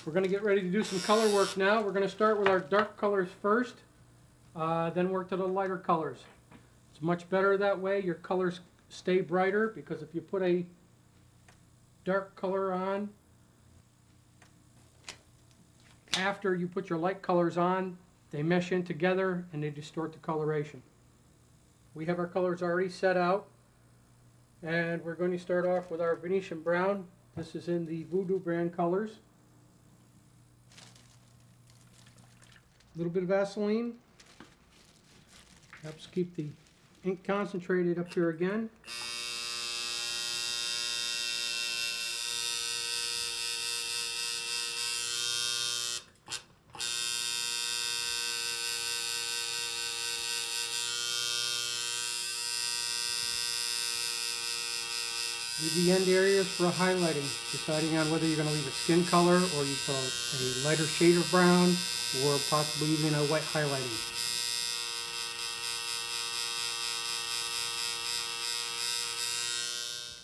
we're going to get ready to do some color work now. We're going to start with our dark colors first, then work to the lighter colors. It's much better that way. Your colors stay brighter, because if you put a dark color on after you put your light colors on, they mesh in together and they distort the coloration. We have our colors already set out, and we're going to start off with our Venetian brown. This is in the Voodoo brand colors. A little bit of Vaseline helps keep the ink concentrated up here again. Leave the end areas for highlighting, deciding on whether you're going to leave a skin color or you put a lighter shade of brown or possibly even a white highlighting.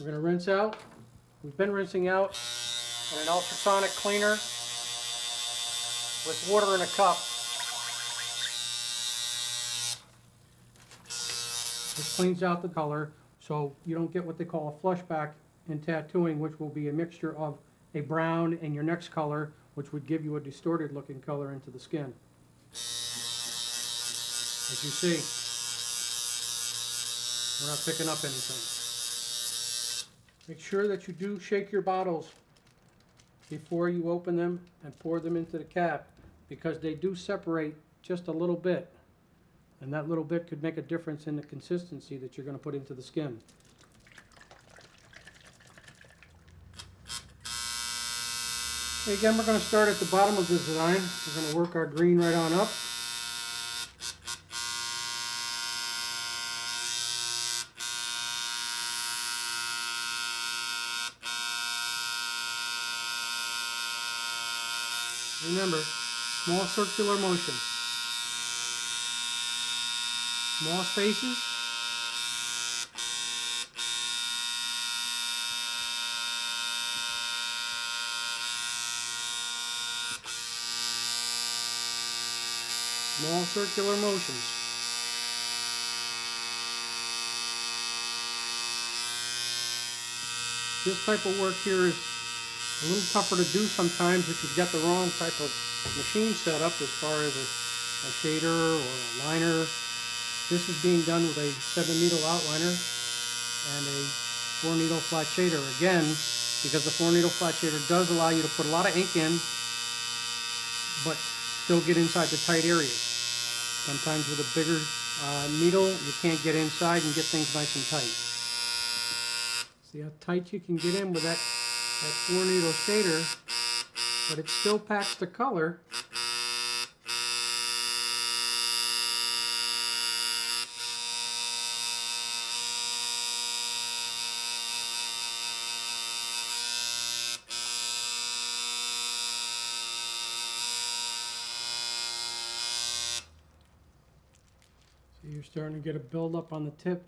We're going to rinse out. We've been rinsing out in an ultrasonic cleaner with water in a cup. This cleans out the color, so you don't get what they call a flushback in tattooing, which will be a mixture of a brown and your next color, which would give you a distorted looking color into the skin. As you see, we're not picking up anything. Make sure that you do shake your bottles before you open them and pour them into the cap, because they do separate just a little bit, and that little bit could make a difference in the consistency that you're going to put into the skin. Okay, again, we're going to start at the bottom of the design. We're going to work our green right on up. Remember, small circular motion. Small spaces. Small circular motions. This type of work here is a little tougher to do sometimes if you've got the wrong type of machine set up as far as a shader or a liner. This is being done with a 7-needle outliner and a 4-needle flat shader. Again, because the 4-needle flat shader does allow you to put a lot of ink in, but still get inside the tight areas. Sometimes with a bigger needle, you can't get inside and get things nice and tight. See how tight you can get in with that 4-needle shader, but it still packs the color. So you're starting to get a buildup on the tip.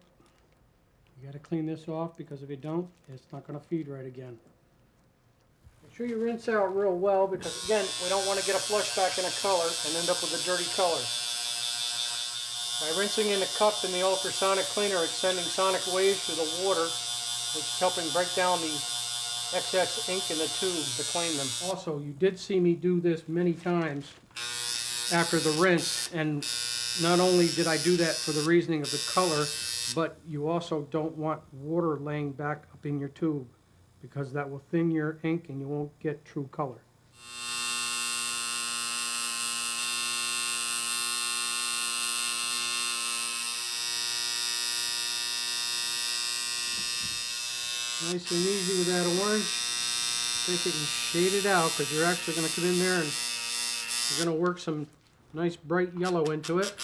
You got to clean this off, because if you don't, it's not going to feed right again. Make sure you rinse out real well, because again, we don't want to get a flush back in a color and end up with a dirty color. By rinsing in the cup in the ultrasonic cleaner, it's sending sonic waves through the water, which is helping break down the excess ink in the tube to clean them. Also, you did see me do this many times after the rinse, and not only did I do that for the reasoning of the color, but you also don't want water laying back up in your tube, because that will thin your ink and you won't get true color. Nice and easy with that orange. Take it and shade it out, because you're actually going to come in there and you're going to work some nice bright yellow into it.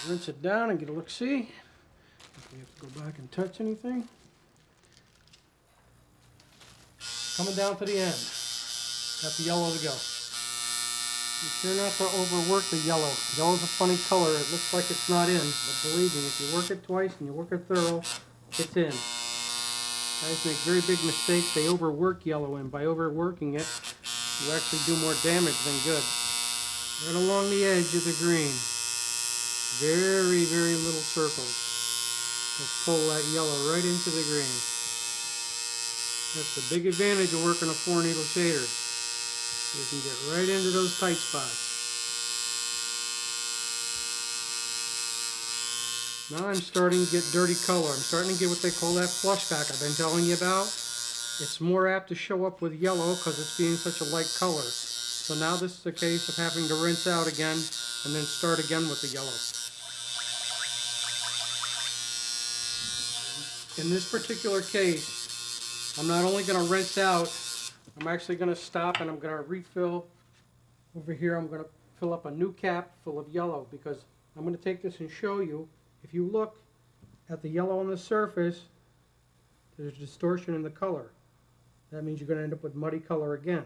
Rinse it down and get a look-see. If we have to go back and touch anything. Coming down to the end. Got the yellow to go. Be sure not to overwork the yellow. Yellow's a funny color. It looks like it's not in, but believe me, if you work it twice and you work it thorough, it's in. Guys make very big mistakes. They overwork yellow, and by overworking it, you actually do more damage than good. Right along the edge of the green. Very, very little circles. Let's pull that yellow right into the green. That's the big advantage of working a 4-needle shader. You can get right into those tight spots. Now I'm starting to get dirty color. I'm starting to get what they call that flush back I've been telling you about. It's more apt to show up with yellow because it's being such a light color. So now this is a case of having to rinse out again and then start again with the yellow. In this particular case, I'm not only going to rinse out, I'm actually going to stop and I'm going to refill. Over here I'm going to fill up a new cap full of yellow because I'm going to take this and show you. If you look at the yellow on the surface, there's distortion in the color. That means you're going to end up with muddy color again.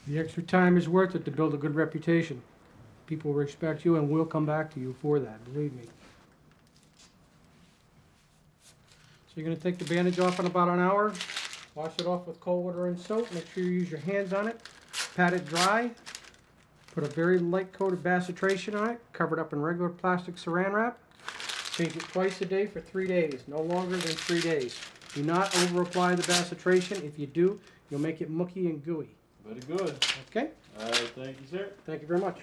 The extra time is worth it to build a good reputation. People respect you and will come back to you for that, believe me. So you're going to take the bandage off in about an hour, wash it off with cold water and soap, make sure you use your hands on it, pat it dry, put a very light coat of bacitration on it, cover it up in regular plastic saran wrap, change it twice a day for 3 days, no longer than 3 days. Do not over apply the bacitration. If you do, you'll make it mucky and gooey. Very good. Okay? All right, thank you, sir. Thank you very much.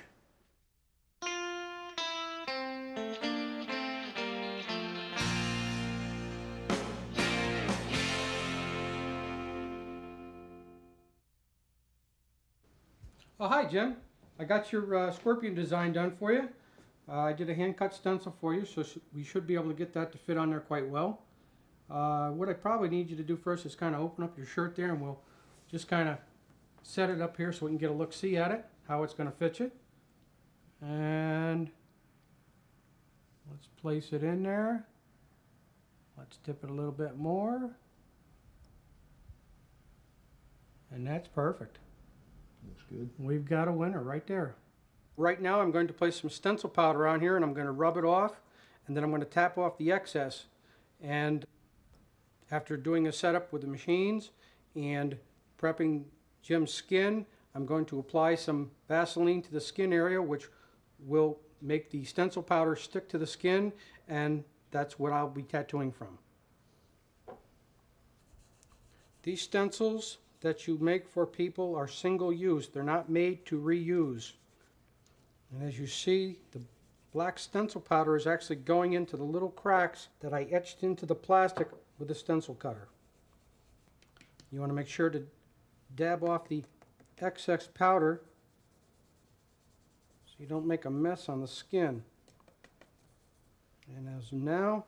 Oh, hi, Jim. I got your scorpion design done for you. I did a hand-cut stencil for you, so we should be able to get that to fit on there quite well. What I probably need you to do first is kind of open up your shirt there, and we'll just kind of set it up here so we can get a look-see at it, how it's going to fit you. And let's place it in there. Let's dip it a little bit more. And that's perfect. Looks good. We've got a winner right there. Right now I'm going to place some stencil powder on here and I'm going to rub it off, and then I'm going to tap off the excess. And after doing a setup with the machines and prepping Jim's skin, I'm going to apply some Vaseline to the skin area, which will make the stencil powder stick to the skin, and that's what I'll be tattooing from. These stencils that you make for people are single use. They're not made to reuse. And as you see, the black stencil powder is actually going into the little cracks that I etched into the plastic with the stencil cutter. You want to make sure to dab off the excess powder so you don't make a mess on the skin. And as now,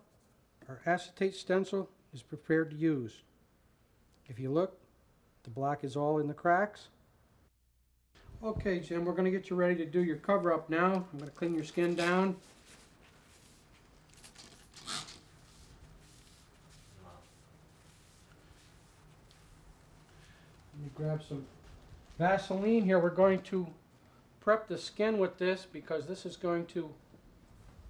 our acetate stencil is prepared to use. If you look, the black is all in the cracks. Okay, Jim, we're going to get you ready to do your cover up now. I'm going to clean your skin down. me grab some Vaseline here. We're going to prep the skin with this because this is going to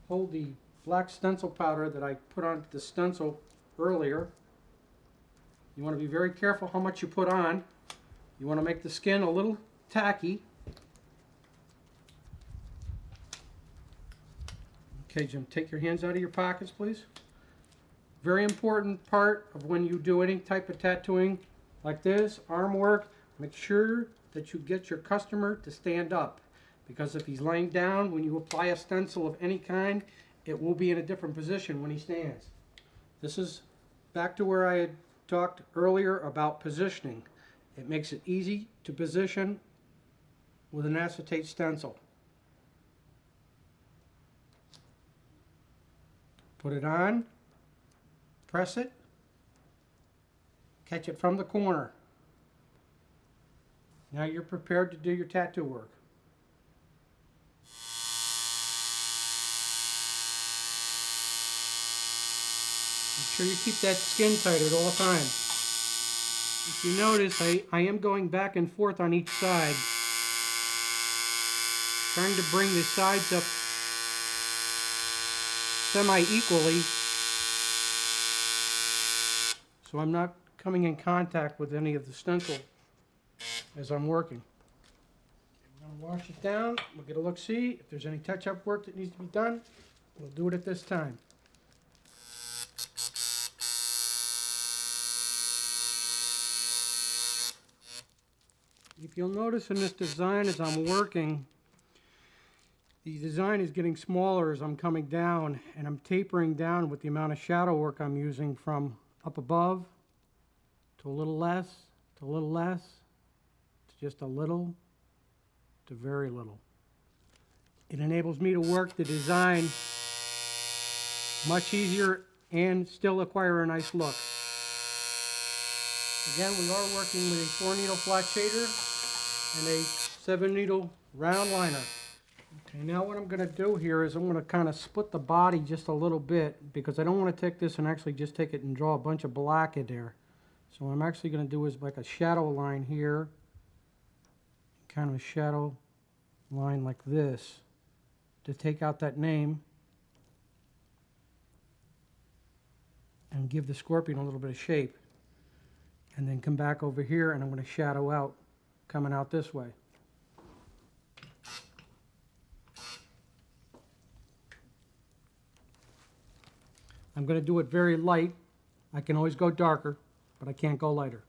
hold the black stencil powder that I put onto the stencil earlier. You want to be very careful how much you put on. You want to make the skin a little tacky. Okay, Jim, take your hands out of your pockets, please. Very important part of when you do any type of tattooing like this, arm work, make sure that you get your customer to stand up. Because if he's laying down, when you apply a stencil of any kind, it will be in a different position when he stands. This is back to where I had talked earlier about positioning. It makes it easy to position with an acetate stencil. Put it on, press it, catch it from the corner. Now you're prepared to do your tattoo work. Make sure you keep that skin tight at all times. If you notice, I am going back and forth on each side, trying to bring the sides up semi-equally so I'm not coming in contact with any of the stencil as I'm working. I'm going to wash it down. We'll get a look-see. If there's any touch-up work that needs to be done, we'll do it at this time. If you'll notice in this design as I'm working, the design is getting smaller as I'm coming down, and I'm tapering down with the amount of shadow work I'm using from up above to a little less, to a little less, to just a little, to very little. It enables me to work the design much easier and still acquire a nice look. Again, we are working with a 4-needle flat shader and a 7-needle round liner. Okay, now what I'm going to do here is I'm going to kind of split the body just a little bit because I don't want to take this and actually just take it and draw a bunch of black in there. So what I'm actually going to do is like a shadow line here, kind of a shadow line like this to take out that name and give the scorpion a little bit of shape. And then come back over here and I'm going to shadow out coming out this way. I'm going to do it very light. I can always go darker, but I can't go lighter.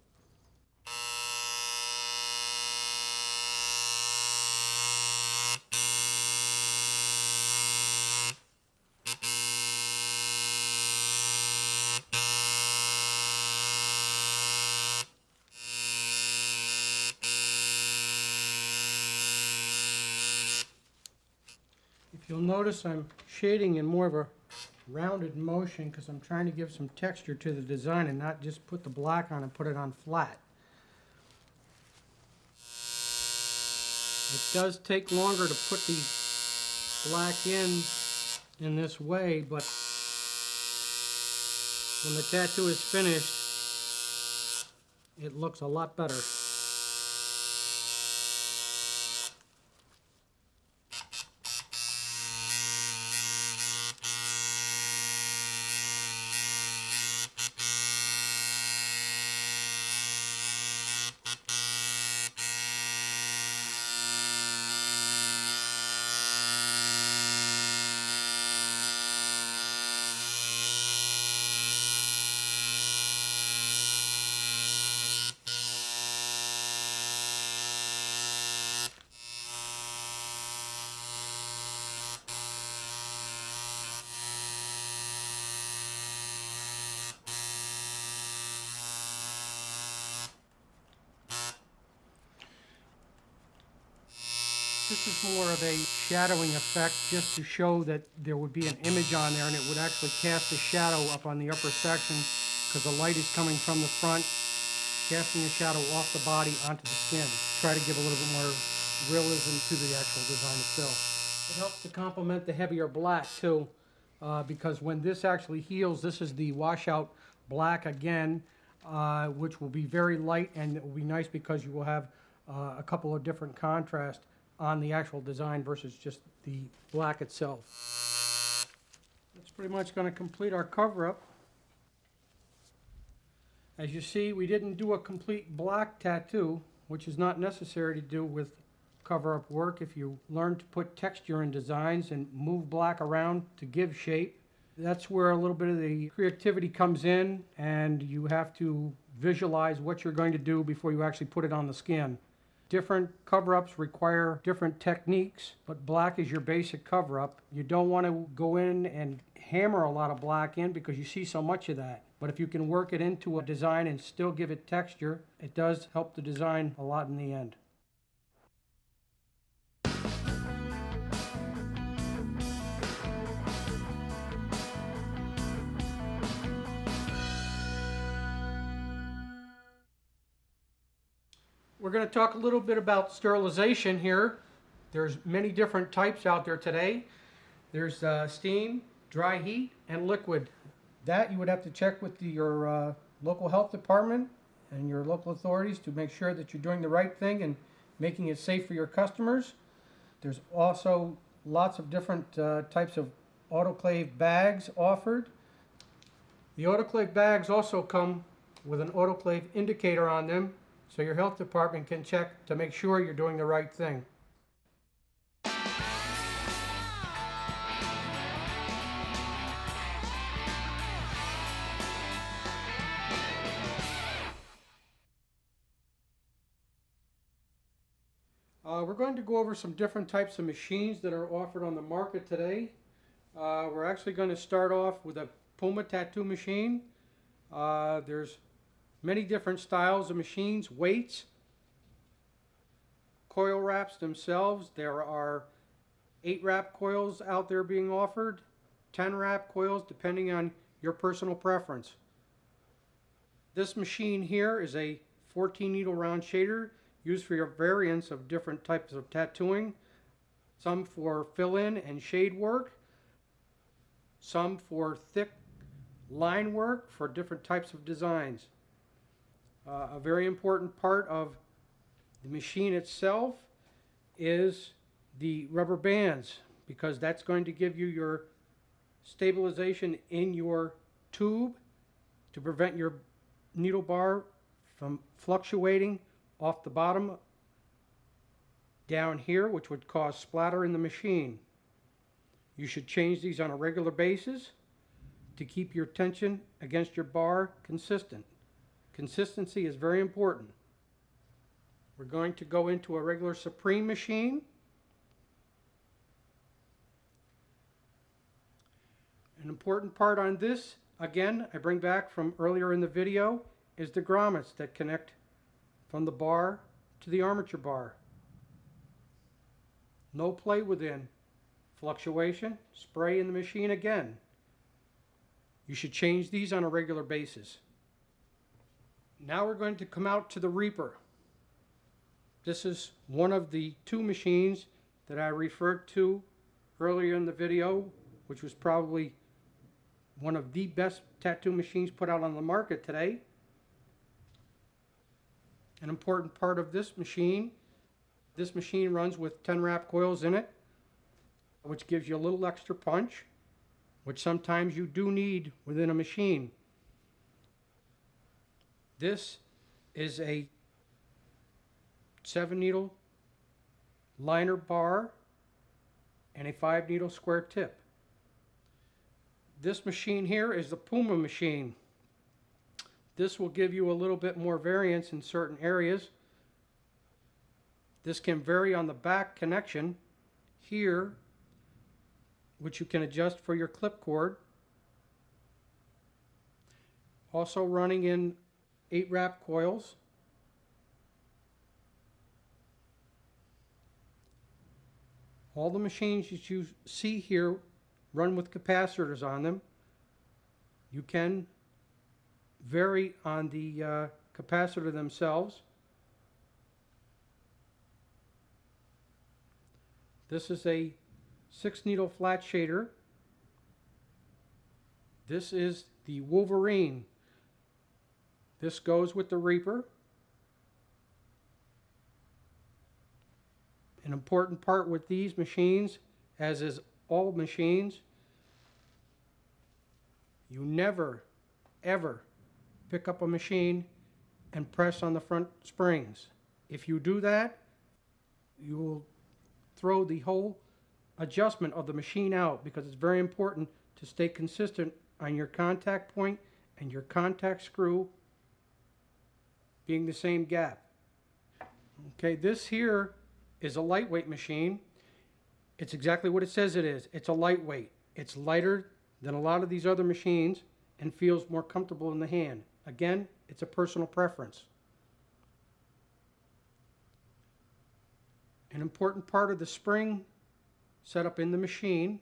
If you'll notice, I'm shading in more of a rounded motion because I'm trying to give some texture to the design and not just put the black on and put it on flat. It does take longer to put the black in this way, but when the tattoo is finished, it looks a lot better. This is more of a shadowing effect just to show that there would be an image on there and it would actually cast a shadow up on the upper section because the light is coming from the front, casting a shadow off the body onto the skin. Try to give a little bit more realism to the actual design itself. It helps to complement the heavier black too, because when this actually heals, this is the washout black again. which will be very light, and it will be nice because you will have a couple of different contrast on the actual design versus just the black itself. That's pretty much going to complete our cover-up. As you see, we didn't do a complete black tattoo, which is not necessary to do with cover-up work if you learn to put texture in designs and move black around to give shape. That's where a little bit of the creativity comes in, and you have to visualize what you're going to do before you actually put it on the skin. Different cover-ups require different techniques, but black is your basic cover-up. You don't want to go in and hammer a lot of black in because you see so much of that. But if you can work it into a design and still give it texture, it does help the design a lot in the end. We're going to talk a little bit about sterilization here. There's many different types out there today. There's steam, dry heat, and liquid. That you would have to check with your local health department and your local authorities to make sure that you're doing the right thing and making it safe for your customers. There's also lots of different types of autoclave bags offered. The autoclave bags also come with an autoclave indicator on them, so your health department can check to make sure you're doing the right thing. We're going to go over some different types of machines that are offered on the market today. We're actually going to start off with a Puma tattoo machine. There's many different styles of machines, weights, coil wraps themselves. There are 8 wrap coils out there being offered, 10 wrap coils depending on your personal preference. This machine here is a 14 needle round shader used for your variants of different types of tattooing. Some for fill-in and shade work, some for thick line work for different types of designs. A very important part of the machine itself is the rubber bands, because that's going to give you your stabilization in your tube to prevent your needle bar from fluctuating off the bottom down here, which would cause splatter in the machine. You should change these on a regular basis to keep your tension against your bar consistent. Consistency is very important. We're going to go into a regular Supreme machine. An important part on this, again, I bring back from earlier in the video, is the grommets that connect from the bar to the armature bar. No play within. Fluctuation, spray in the machine again. You should change these on a regular basis. Now we're going to come out to the Reaper. This is one of the 2 machines that I referred to earlier in the video, which was probably one of the best tattoo machines put out on the market today. An important part of this machine runs with 10 wrap coils in it, which gives you a little extra punch, which sometimes you do need within a machine. This is a 7 needle liner bar and a 5 needle square tip. This machine here is the Puma machine. This will give you a little bit more variance in certain areas. This can vary on the back connection here, which you can adjust for your clip cord. Also running in 8 wrap coils. All the machines that you see here run with capacitors on them. You can vary on the capacitor themselves. This is a 6 needle flat shader. This is the Wolverine. This goes with the Reaper. An important part with these machines, as is all machines, you never, ever pick up a machine and press on the front springs. If you do that, you will throw the whole adjustment of the machine out, because it's very important to stay consistent on your contact point and your contact screw being the same gap. Okay, this here is a lightweight machine. It's exactly what it says it is. It's a lightweight. It's lighter than a lot of these other machines and feels more comfortable in the hand. Again, it's a personal preference. An important part of the spring setup in the machine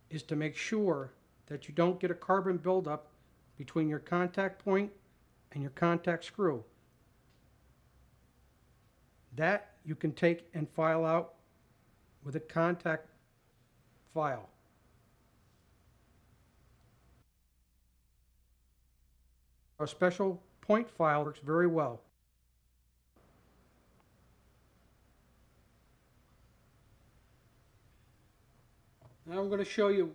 is to make sure that you don't get a carbon buildup between your contact point and your contact screw. That you can take and file out with a contact file. A special point file works very well. Now I'm going to show you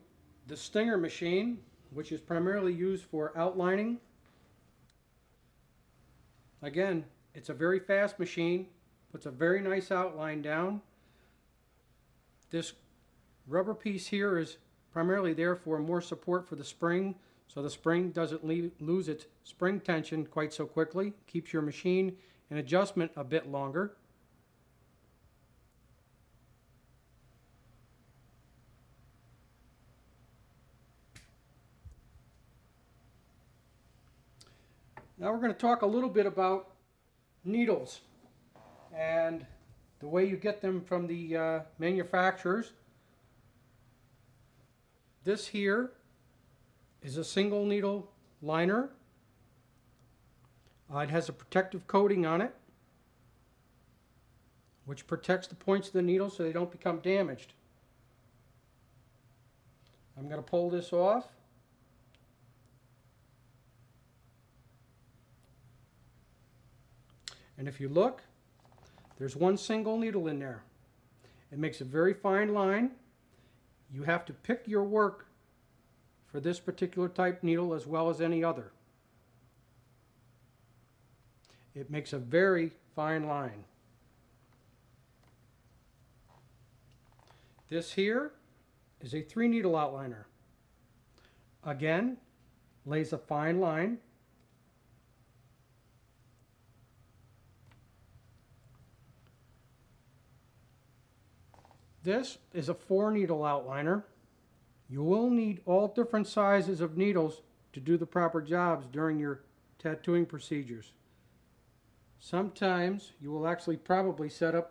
the Stinger machine, which is primarily used for outlining. Again, it's a very fast machine, puts a very nice outline down. This rubber piece here is primarily there for more support for the spring, so the spring doesn't lose its spring tension quite so quickly. Keeps your machine in adjustment a bit longer. Now we're going to talk a little bit about needles and the way you get them from the manufacturers. This here is a single needle liner. It has a protective coating on it, which protects the points of the needle so they don't become damaged. I'm going to pull this off. And if you look, there's one single needle in there. It makes a very fine line. You have to pick your work for this particular type needle as well as any other. It makes a very fine line. This here is a 3-needle outliner. Again, lays a fine line. This is a 4-needle outliner. You will need all different sizes of needles to do the proper jobs during your tattooing procedures. Sometimes you will actually probably set up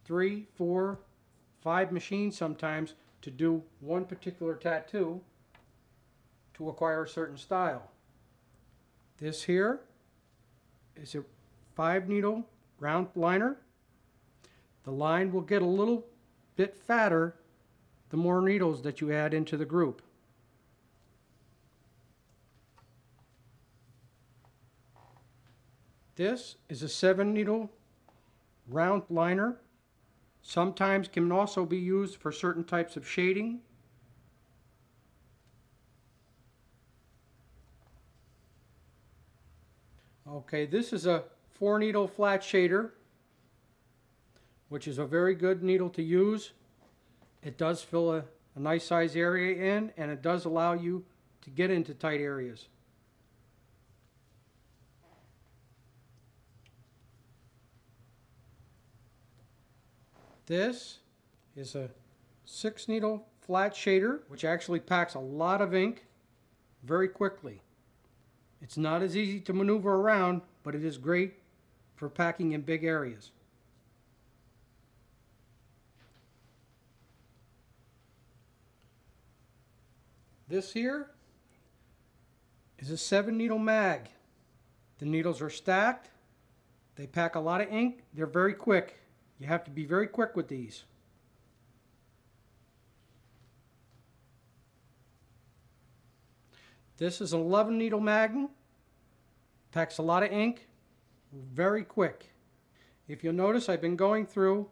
3, 4, 5 machines sometimes to do one particular tattoo to acquire a certain style. This here is a 5-needle round liner. The line will get a little bit fatter the more needles that you add into the group. This is a 7-needle round liner. Sometimes can also be used for certain types of shading. Okay, this is a 4-needle flat shader, which is a very good needle to use. It does fill a nice size area in, and it does allow you to get into tight areas. This is a 6-needle flat shader, which actually packs a lot of ink very quickly. It's not as easy to maneuver around, but it is great for packing in big areas. This here is a 7-needle mag. The needles are stacked. They pack a lot of ink. They're very quick. You have to be very quick with these. This is an 11 needle Magnum. Packs a lot of ink, very quick. If you'll notice, I've been going through,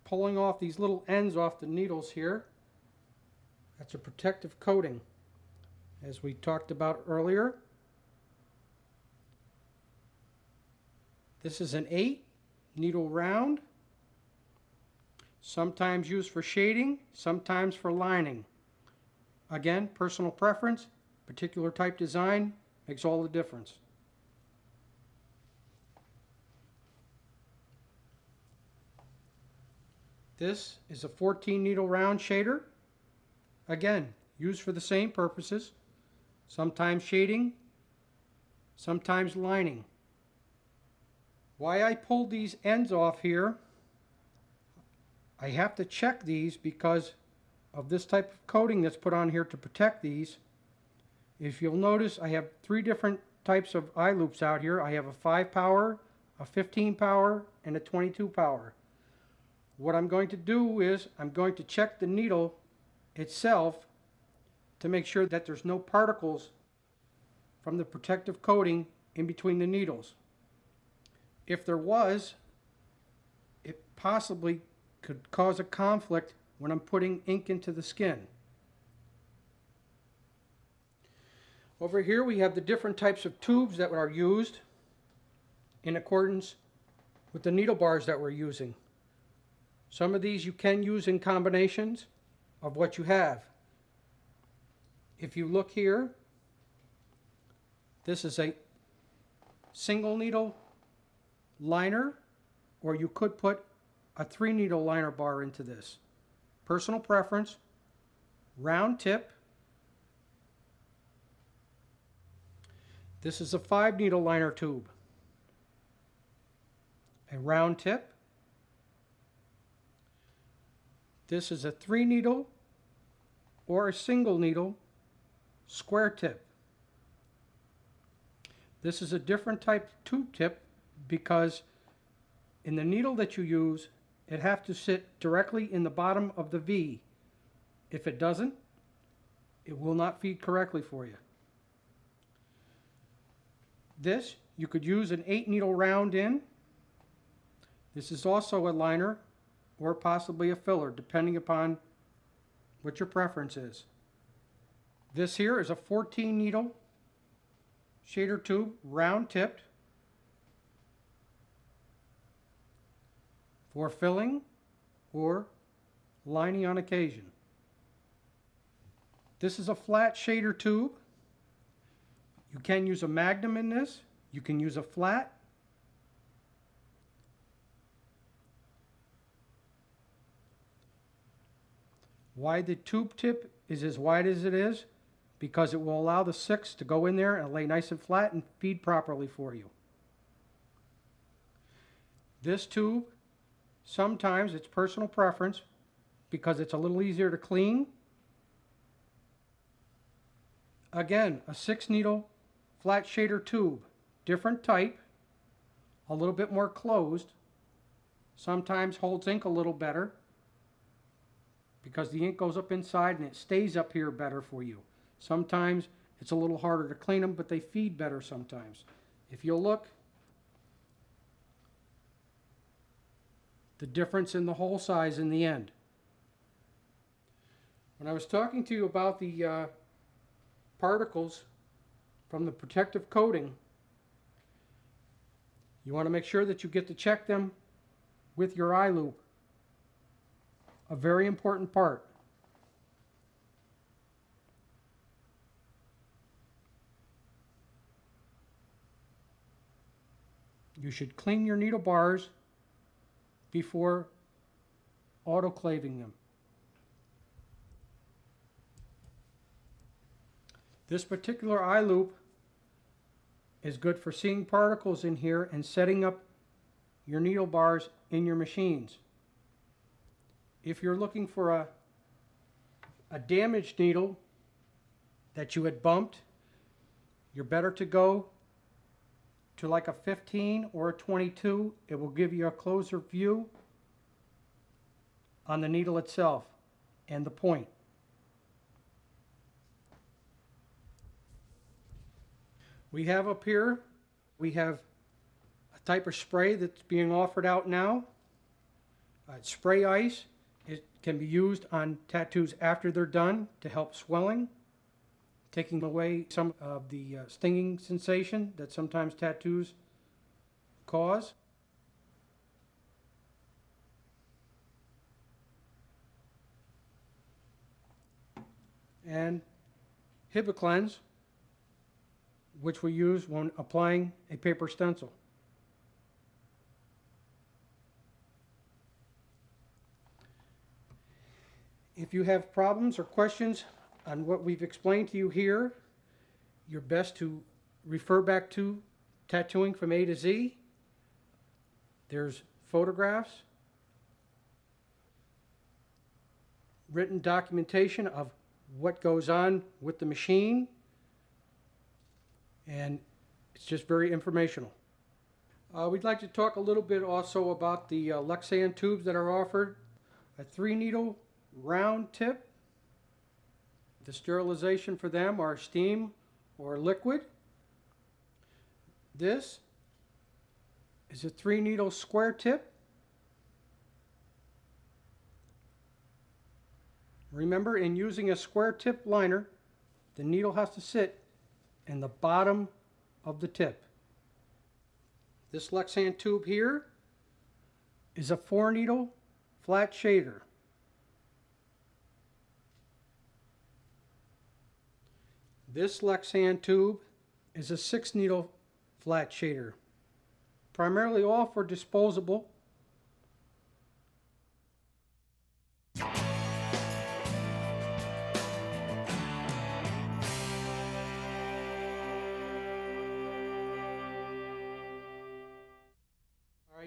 pulling off these little ends off the needles here. That's a protective coating, as we talked about earlier. This is an 8 needle round, sometimes used for shading, sometimes for lining. Again, personal preference, particular type design makes all the difference. This is a 14 needle round shader. Again, used for the same purposes. Sometimes shading, sometimes lining. Why I pulled these ends off here, I have to check these because of this type of coating that's put on here to protect these. If you'll notice, I have 3 different types of eye loops out here. I have a 5 power, a 15 power, and a 22 power. What I'm going to do is I'm going to check the needle itself to make sure that there's no particles from the protective coating in between the needles. If there was, it possibly could cause a conflict when I'm putting ink into the skin. Over here we have the different types of tubes that are used in accordance with the needle bars that we're using. Some of these you can use in combinations of what you have. If you look here, this is a single needle liner, or you could put a 3 needle liner bar into this. Personal preference, round tip. This is a 5 needle liner tube. A round tip. This is a 3 needle or a single needle square tip. This is a different type of tube tip because in the needle that you use, it has to sit directly in the bottom of the V. If it doesn't, it will not feed correctly for you. This, you could use an 8 needle round in. This is also a liner or possibly a filler, depending upon what your preference is. This here is a 14 needle shader tube, round tipped, for filling or lining on occasion. This is a flat shader tube. You can use a Magnum in this. You can use a flat. Why the tube tip is as wide as it is? Because it will allow the 6 to go in there and lay nice and flat and feed properly for you. This tube, sometimes it's personal preference because it's a little easier to clean. Again, a 6 needle flat shader tube, different type, a little bit more closed, sometimes holds ink a little better because the ink goes up inside and it stays up here better for you. Sometimes it's a little harder to clean them, but they feed better sometimes. If you'll look, the difference in the hole size in the end. When I was talking to you about the particles from the protective coating, you want to make sure that you get to check them with your eye loop. A very important part. You should clean your needle bars before autoclaving them. This particular eye loop is good for seeing particles in here and setting up your needle bars in your machines. If you're looking for a damaged needle that you had bumped, you're better to go to like a 15 or a 22. It will give you a closer view on the needle itself and the point. We have up here, we have a type of spray that's being offered out now. It's spray ice. It can be used on tattoos after they're done to help swelling, taking away some of the stinging sensation that sometimes tattoos cause. And Hibiclens, which we use when applying a paper stencil. If you have problems or questions on what we've explained to you here, you're best to refer back to Tattooing from A to Z. There's photographs, written documentation of what goes on with the machine, and it's just very informational. We'd like to talk a little bit also about the Lexan tubes that are offered. A 3-needle round tip. The sterilization for them are steam or liquid. This is a 3-needle square tip. Remember, in using a square tip liner, the needle has to sit in the bottom of the tip. This Lexan tube here is a 4-needle flat shader. This Lexan tube is a 6-needle flat shader, primarily all for disposable.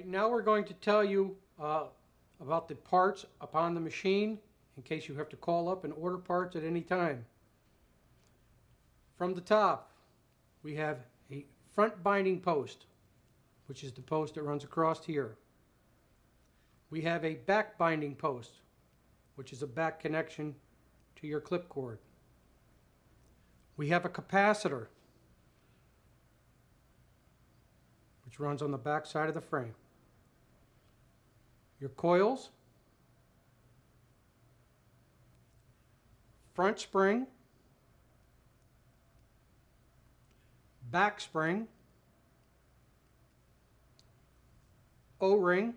Now we're going to tell you about the parts upon the machine in case you have to call up and order parts at any time. From the top, we have a front binding post, which is the post that runs across here. We have a back binding post, which is a back connection to your clip cord. We have a capacitor, which runs on the back side of the frame. Your coils, front spring, back spring, O-ring,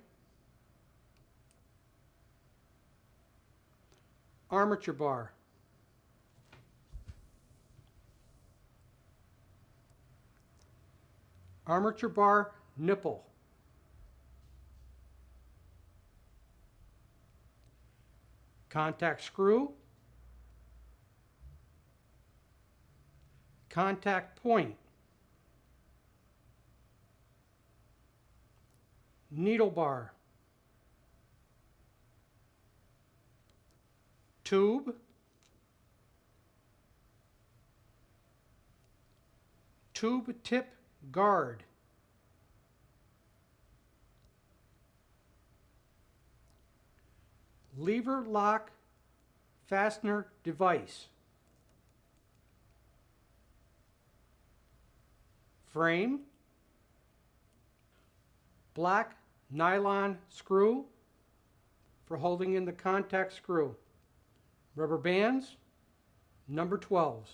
armature bar, armature bar nipple, contact screw, contact point, needle bar, tube, tube tip guard, lever lock fastener device, frame, black nylon screw for holding in the contact screw, rubber bands, number 12s.